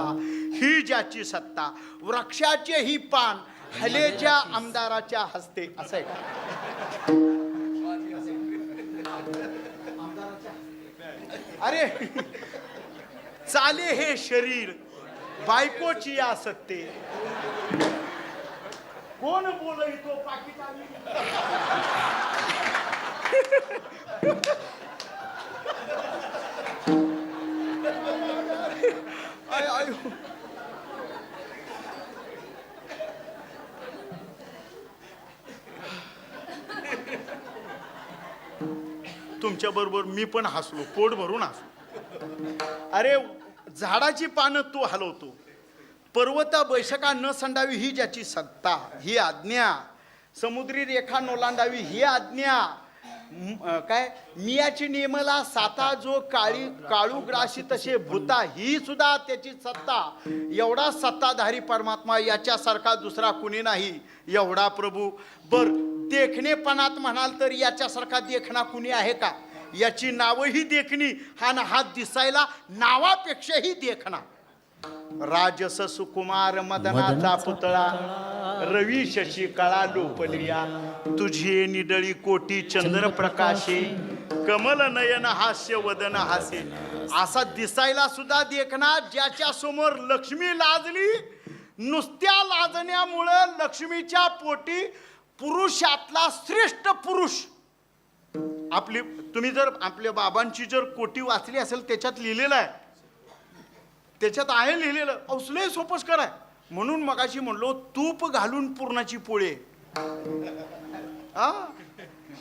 ही ज्याची सत्ता. वृक्षाचे ही पान हलेच्या आमदाराच्या हस्ते. असं आहे का? अरे चाले हे शरीर बायकोची या सत्ते. कोण बोलतो पाकिट तुमच्या बरोबर मी पण हसलो, पोट भरून हसलो. अरे झाडाची पानं तू हलवतो, पर्वता बैठका न संडावी ही ज्याची सत्ता, ही आज्ञा. समुद्री रेखा नोलांडावी ही आज्ञा. काय मियाची नेमला साता, जो काळू ग्राशी तसे भूता, ही सुद्धा त्याची सत्ता. एवढा सत्ताधारी परमात्मा, याच्यासारखा दुसरा कुणी नाही. एवढा प्रभू. बर देखणेपणात म्हणाल तर याच्यासारखा देखणा कुणी आहे का? याची नावही देखणी, हा ना हात दिसायला नावापेक्षाही देखणा. राजस सुकुमार मदनाचा पुतळा, रवी शशी कळा लोपलिया. तुझी निडळी कोटी चंद्र प्रकाशे, कमल नयन हास्य वदन हासे. असा दिसायला सुद्धा देखना, ज्याच्या समोर लक्ष्मी लाजली. नुसत्या लाजण्यामुळं लक्ष्मीच्या पोटी पुरुषातला श्रेष्ठ पुरुष. आपली तुम्ही जर आपल्या बाबांची जर कोटी वाचली असेल, त्याच्यात लिहिलेलं आहे, त्याच्यात आहे लिहिलेलं. औसले सोपस्कर आहे. म्हणून मगाशी म्हणलो तूप घालून पुरणाची पोळी.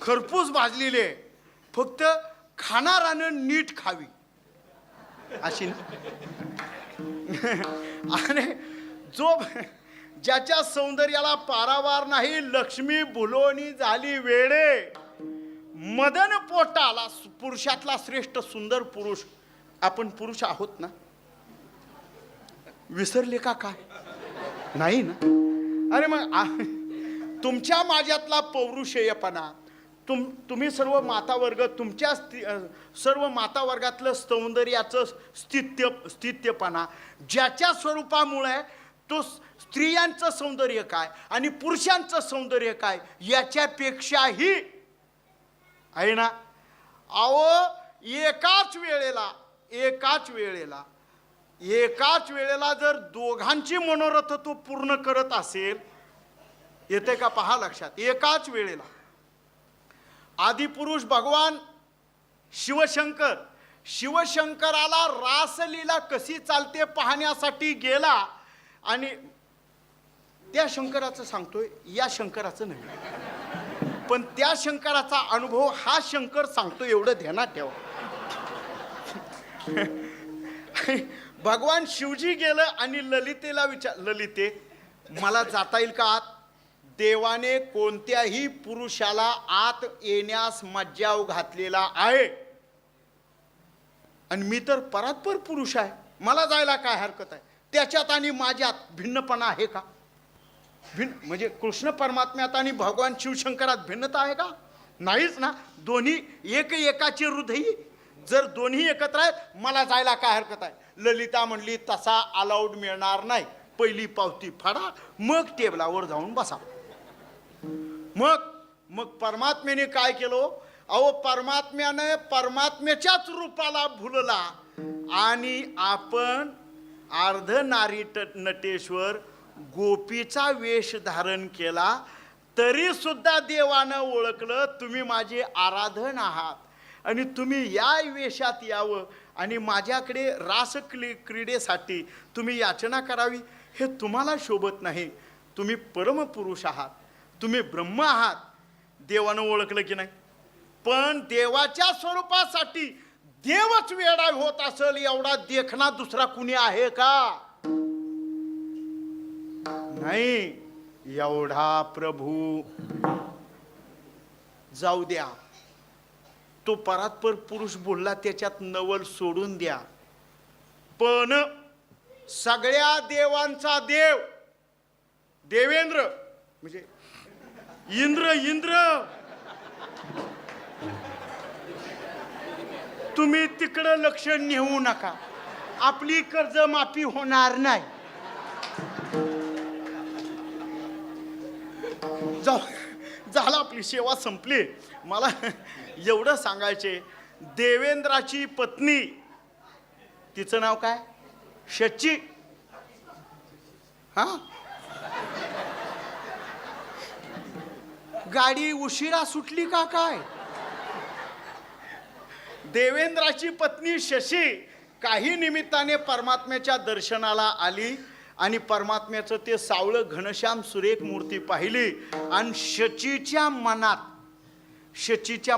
खरपूस भाजलेले, फक्त खाणारानं नीट खावी अशी. आणि जो ज्याच्या सौंदर्याला पारावार नाही, लक्ष्मी भुलोनी झाली वेडे. मदन पोटाला पुरुषातला श्रेष्ठ सुंदर पुरुष. आपण पुरुष आहोत ना? विसरले का काय? नाही ना? अरे मग तुमच्या माझ्यातला पौरुषेयपणा, तुम्ही सर्व मातावर्ग, तुमच्या सर्व मातावर्गातलं सौंदर्याचं स्थित्यपणा, ज्याच्या स्वरूपामुळे तो स्त्रियांचं सौंदर्य काय आणि पुरुषांचं सौंदर्य काय याच्यापेक्षाही आहे ना. अहो एकाच वेळेला जर दोघांची मनोरथ तो पूर्ण करत असेल, येते का पहा लक्षात. एकाच वेळेला आदिपुरुष भगवान शिवशंकराला रासलीला कशी चालते पाहण्यासाठी गेला. आणि त्या शंकराचं सांगतोय, या शंकराचं नाही, पण त्या शंकराचा अनुभव हा शंकर सांगतो, एवढं ध्यानात ठेवा. भगवान शिवजी गेलं आणि ललितेला विचार, ललिते मला जाता येईल का आत? देवाने कोणत्याही पुरुषाला आत येण्यास मज्जाव घातलेला आहे, आणि मी तर परात्पर पुरुष आहे, मला जायला काय हरकत आहे? त्याच्यात आणि माझ्यात भिन्नपणा आहे का? म्हणजे कृष्ण परमात्म्यात आणि भगवान शिवशंकरात भिन्नता आहे का? नाहीच ना. दोन्ही एकाचे हृदयी जर दोन्ही एकत्र आहेत मला जायला काय हरकत आहे. ललिता म्हणली तसा अलाउड मिळणार नाही. पहिली पावती फाडा, मग टेबलावर जाऊन बसा. मग परमात्म्याने काय केलं. अहो परमात्म्याने परमात्म्याच्याच रूपाला भुलला आणि आपण अर्ध नारी नटेश्वर गोपीचा वेश धारण केला. तरी सुद्धा देवानं ओळखलं तुम्ही माझे आराधन आहात आणि तुम्ही या वेशात यावं आणि माझ्याकडे रास क्रीडेसाठी तुम्ही याचना करावी. हे तुम्हाला शोभत नाही. तुम्ही परमपुरुष आहात, तुम्ही ब्रह्म आहात. देवानं ओळखलं की नाही. पण देवाच्या स्वरूपासाठी देवच वेडा होत असेल एवढा देखना दुसरा कुणी आहे का. नाही. एवढा प्रभू. जाऊ द्या, तो परात्पर पुरुष बोलला त्याच्यात नवल सोडून द्या. पण सगळ्या देवांचा देव देवेंद्र म्हणजे इंद्र तुम्ही तिकडं लक्ष नेऊ नका. आपली कर्जमाफी होणार नाही. झाला, आपली सेवा संपली. मला एवढं सांगायचे, देवेंद्राची पत्नी, तिचं नाव काय, शची. हा, गाडी उशिरा सुटली का काय. देवेंद्राची पत्नी शशी काही निमित्ताने परमात्म्याच्या दर्शनाला आली आणि परमात्म्याचं ते सावळं घनश्याम सुरेख मूर्ती पाहिली आणि शचीच्या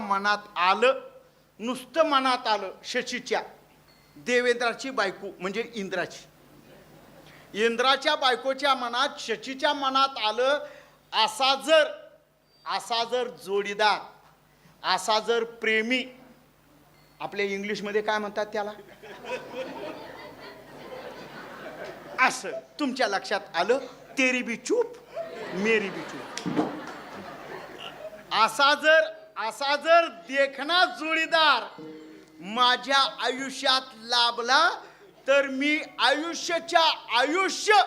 मनात आलं, नुसतं मनात आलं. शचीच्या, देवेंद्राची बायको म्हणजे इंद्राच्या बायकोच्या मनात, शचीच्या मनात आलं. असा जर जोडीदार, असा जर प्रेमी, आपल्या इंग्लिशमध्ये काय म्हणतात त्याला, असं तुमच्या लक्षात आलं. तेरी बी चूप मेरी बी चूप. असा जर देखना जोडीदार माझ्या आयुष्यात लाभला तर मी आयुष्य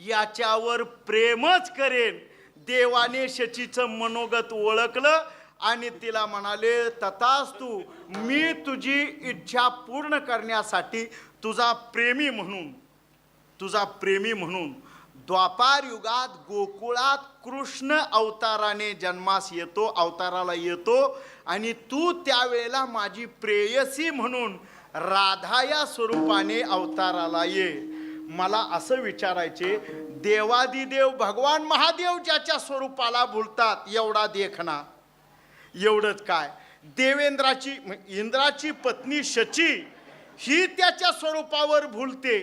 याच्यावर प्रेमच करेन. देवाने शचीचं मनोगत ओळखलं आणि तिला म्हणाले, तथास्तु, मी तुझी इच्छा पूर्ण करण्यासाठी तुझा प्रेमी म्हणून द्वापार युगात गोकुळात कृष्ण अवताराने अवताराला येतो आणि तू त्यावेळेला माझी प्रेयसी म्हणून राधा या स्वरूपाने अवताराला ये. मला असं विचारायचे, देवादिदेव भगवान महादेव ज्याच्या स्वरूपाला भुलतात एवढा देखना, एवढंच काय, इंद्राची पत्नी शची ही त्याच्या स्वरूपावर भुलते,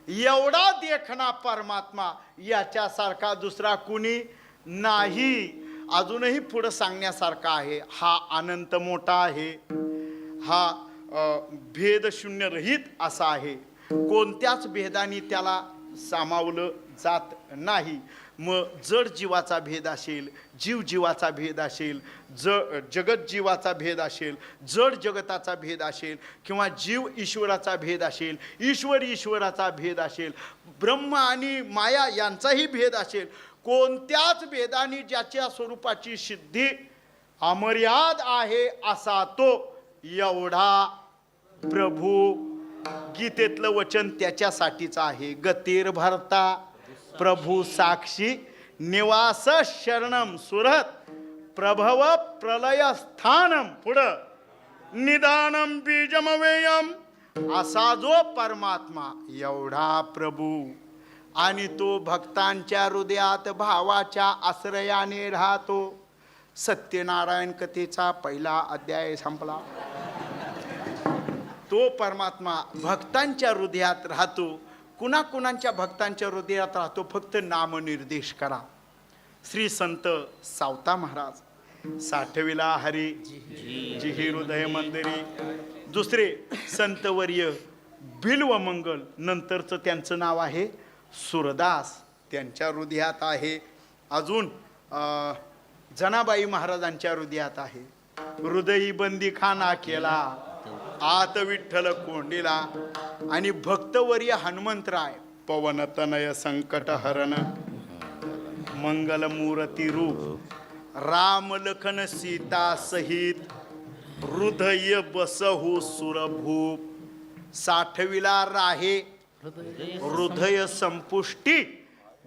एवढा देखना परमात्मा याच्यासारखा दुसरा कुणी नाही. अजूनही पुढं सांगण्यासारखा आहे. हा अनंत मोठा आहे, हा भेद शून्य रहित असा आहे. कोणत्याच भेदाने त्याला सामावलं जात नाही. मग जड जीवाचा भेद असेल, जीव जीवाचा भेद असेल, जगत जीवाचा भेद असेल, जड जगताचा भेद असेल, किंवा जीव ईश्वराचा भेद असेल, ईश्वर ईश्वराचा भेद असेल, ब्रह्म आणि माया यांचाही भेद असेल, कोणत्याच भेदाने ज्याच्या स्वरूपाची सिद्धी अमर्याद आहे असा तो एवढा प्रभू. गीतेतलं वचन त्याच्यासाठीच आहे. गतीर भरता प्रभू साक्षी निवास शरणम सुरत प्रभव प्रलय स्थानम पुढं निदानम बीजमवेयम. असा जो परमात्मा एवढा प्रभू आणि तो भक्तांच्या हृदयात भावाच्या आश्रयाने राहतो. सत्यनारायण कथेचा पहिला अध्याय संपला. तो परमात्मा भक्तांच्या हृदयात राहतो. कुणाकुणांच्या भक्तांच्या हृदयात राहतो, फक्त नामनिर्देश करा. श्री संत सावता महाराज साठविला हरी जिही हृदय मंदिरी. दुसरे संतवर्य बिल्वमंगल, नंतरचं त्यांचं नाव आहे सुरदास, त्यांच्या हृदयात आहे. अजून जनाबाई महाराजांच्या हृदयात आहे. हृदयी बंदीखाना केला, आत विठ्ठल कोंडीला. आणि भक्तवर्य हनुमंतराय पवन तनय संकट हरण, मंगल मूर्ती रूप राम लखन सीता सहित, हृदय बसहु सुरभूप. साठविला राहे हृदय संपुष्टी,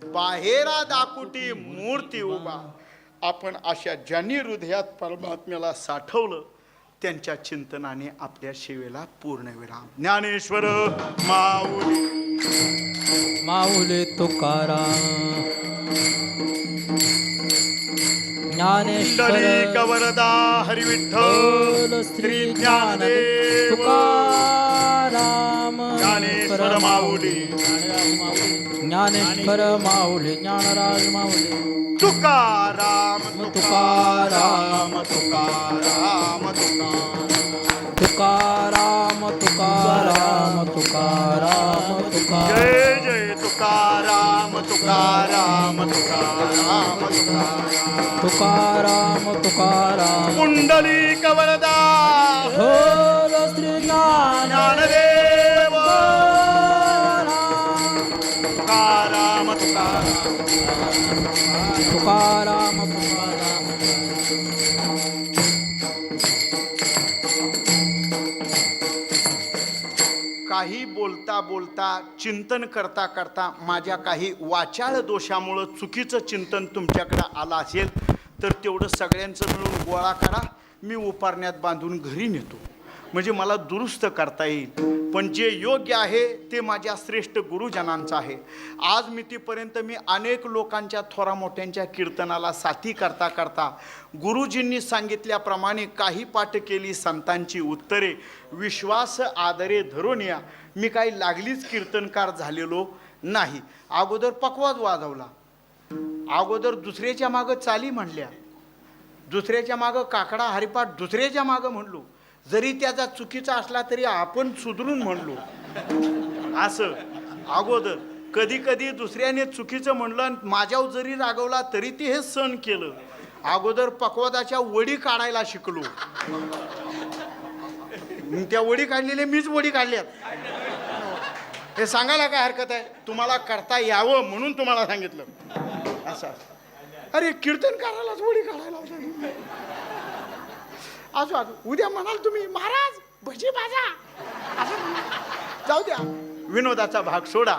बाहेरा दाकुटी मूर्ती उभा. आपण अशा ज्यांनी हृदयात परमात्म्याला साठवलं त्यांच्या चिंतनाने आपल्या सेवेला पूर्णविराम. ज्ञानेश्वर माऊली. माऊली तुकाराम, ज्ञानेश्वर वरदा हरी विठ्ठल श्री ज्ञानदेव तुकाराम. ज्ञानेश्वर माऊली. ज्ञानेश्वर माऊली, ज्ञानराज माऊली. तुकाराम तुकाराम, तुकाराम तुकाराम तुकाराम, तुकाराम, तुकाराम, तुकाराम. जय जय तुकाराम तुकाराम तुकाराम तुकाराम. तुकाराम, तुकाराम. कुंडलिक वरदा बोल श्री ज्ञानदेव तुकाराम तुकाराम. तुकाराम, तुकाराम. काही बोलता बोलता चिंतन करता करता माझ्या काही वाचाळ दोषामुळं चुकीचं चिंतन तुमच्याकडे आलं असेल तर तेवढं सगळ्यांचं मिळून गोळा करा, मी उपारण्यात बांधून घरी नेतो, म्हणजे मला दुरुस्त करता येईल. पण जे योग्य आहे ते माझ्या श्रेष्ठ गुरुजनांचं आहे. आज मितीपर्यंत मी अनेक लोकांच्या थोरा मोठ्यांच्या कीर्तनाला साथी करता करता गुरुजींनी सांगितल्याप्रमाणे काही पाठ केली संतांची उत्तरे, विश्वास आदरे धरून या. मी काही लागलीच कीर्तनकार झालेलो नाही. अगोदर पकवाज वाजवला, अगोदर दुसऱ्याच्या मागं चाली म्हणल्या, दुसऱ्याच्या मागं काकडा हरिपाठ दुसऱ्याच्या मागं म्हणलो, जरी त्याचा चुकीचा असला तरी आपण सुधरून म्हणलो. असं अगोदर कधी कधी दुसऱ्याने चुकीचं म्हणलं आणि माझ्यावर जरी रागवला तरी ते हे सहन केलं. अगोदर पकवादाच्या वडी काढायला शिकलो. त्या वडी काढलेल्या मीच वडी काढल्यात. हे सांगायला काय हरकत आहे, तुम्हाला करता यावं म्हणून तुम्हाला सांगितलं. असं अरे कीर्तन करायलाच वडी काढायला आजू आजू उद्या म्हणाल तुम्ही महाराज भजी भाजा असं जाऊ द्या. विनोदाचा भाग सोडा.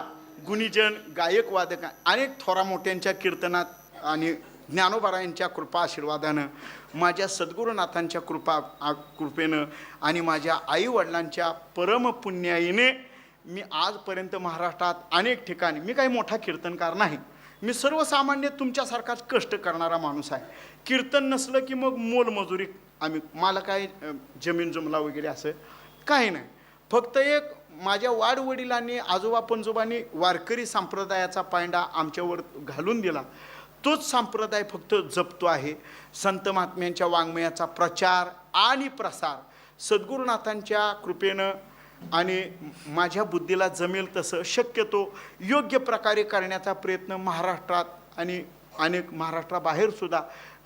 गुणीजन गायक वादक अनेक थोरा मोठ्यांच्या कीर्तनात आणि ज्ञानोबारायांच्या कृपा आशीर्वादानं, माझ्या सद्गुरुनाथांच्या कृपेनं आणि माझ्या आईवडिलांच्या परमपुण्याईने मी आजपर्यंत महाराष्ट्रात अनेक ठिकाणी, मी काही मोठा कीर्तनकार नाही, मी सर्वसामान्य तुमच्यासारखाच कष्ट करणारा माणूस आहे. कीर्तन नसलं की मग मोलमजुरी मला काय जमीन जुमला वगैरे असं काही नाही. फक्त एक माझ्या वाडवडिलांनी आजोबा पणजोबांनी वारकरी संप्रदायाचा पायंडा आमच्यावर घालून दिला, तोच संप्रदाय फक्त जपतो आहे. संत महात्म्यांच्या वाङ्मयाचा प्रचार आणि प्रसार सद्गुरुनाथांच्या कृपेनं आणि माझ्या बुद्धीला जमेल तसं शक्यतो योग्य प्रकारे करण्याचा प्रयत्न महाराष्ट्रात आणि अनेक महाराष्ट्राबाहेर सुद्धा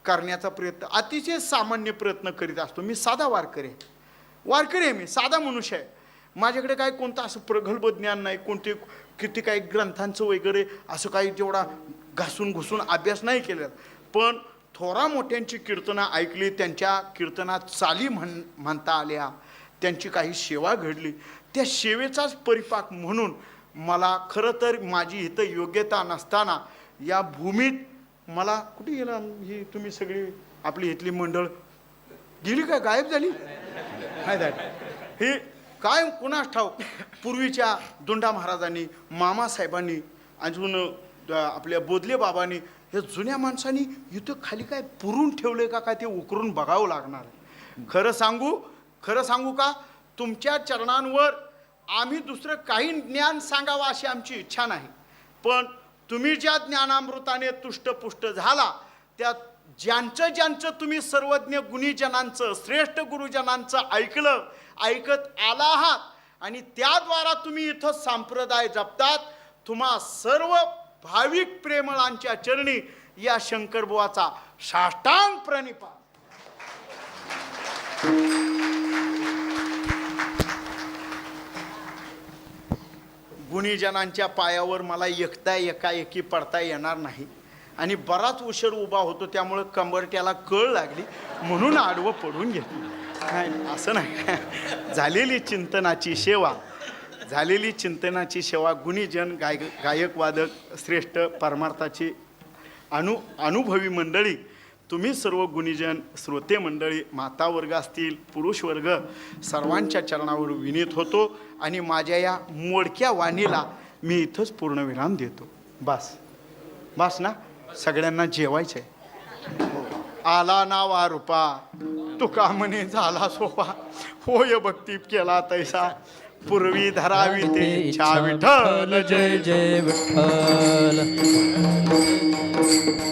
करण्याचा प्रयत्न, अतिशय सामान्य प्रयत्न करीत असतो. मी साधा वारकरी आहे, मी साधा मनुष्य आहे. माझ्याकडे काय कोणतं असं प्रगल्भ ज्ञान नाही, कोणते किती काही ग्रंथांचं वगैरे असं काही जेवढा घासून घुसून अभ्यास नाही केला. पण थोरा मोठ्यांची कीर्तनं ऐकली, त्यांच्या कीर्तनात चाली म्हणता आल्या, त्यांची काही सेवा घडली, त्या सेवेचाच परिपाक म्हणून मला खरं तर माझी इथं योग्यता नसताना या भूमीत मला कुठे गेला ही तुम्ही सगळी आपली इथली मंडळ गेली काय, गायब झाली हे काय कुणास ठाऊक. पूर्वीच्या दोंडा महाराजांनी, मामासाहेबांनी, अजून आपल्या बोधले बाबांनी, या जुन्या माणसांनी इथं खाली काय पुरून ठेवले का काय ते उकरून बघावं लागणार. खरं सांगू का, तुमच्या चरणांवर आम्ही दुसरं काही ज्ञान सांगावं अशी आमची इच्छा नाही. पण तुम्ही ज्या ज्ञानामृताने तुष्टपुष्ट झाला, त्या ज्यांचं तुम्ही सर्वज्ञ गुणीजनांचं, श्रेष्ठ गुरुजनांचं ऐकत आला आहात आणि त्याद्वारा तुम्ही इथं संप्रदाय जपतात, तुम्हा सर्व भाविक प्रेमळांच्या चरणी या शंकरबुवाचा साष्टांग प्रणिपात. गुणीजनांच्या पायावर मला एकाएकी पडता येणार नाही आणि बराच उशीर उभा होतो, त्यामुळं कंबरट्याला कळ लागली म्हणून आडवं पडून घेतलं. नाही असं नाही. झालेली चिंतनाची सेवा गुणीजन गायक वादक श्रेष्ठ परमार्थाची अनुभवी मंडळी, तुम्ही सर्व गुणीजन श्रोते मंडळी, माता वर्ग असतील पुरुष वर्ग, सर्वांच्या चरणावर विनीत होतो आणि माझ्या या मोडक्या वाणीला मी इथंच पूर्णविराम देतो. बस ना, सगळ्यांना जेवायचंय. आला नावा रूपा तुका म्हणे झाला सोपा, होय भक्ती केला तैसा पूर्वी धरावी ते इच्छा. विठ्ठल जय जय विठ्ठल,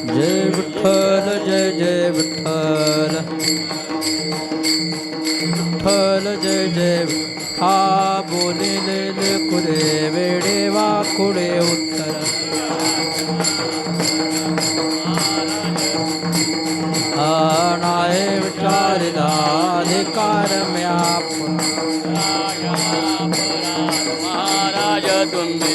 जय विठ्ठल, जय जय विठ्ठल, विठ्ठल जय जय. हा बोलिले कुरे वेडे वाकुडे उत्तर, हा नाय विचारिला अधिकार म्या महाराज तुम्ही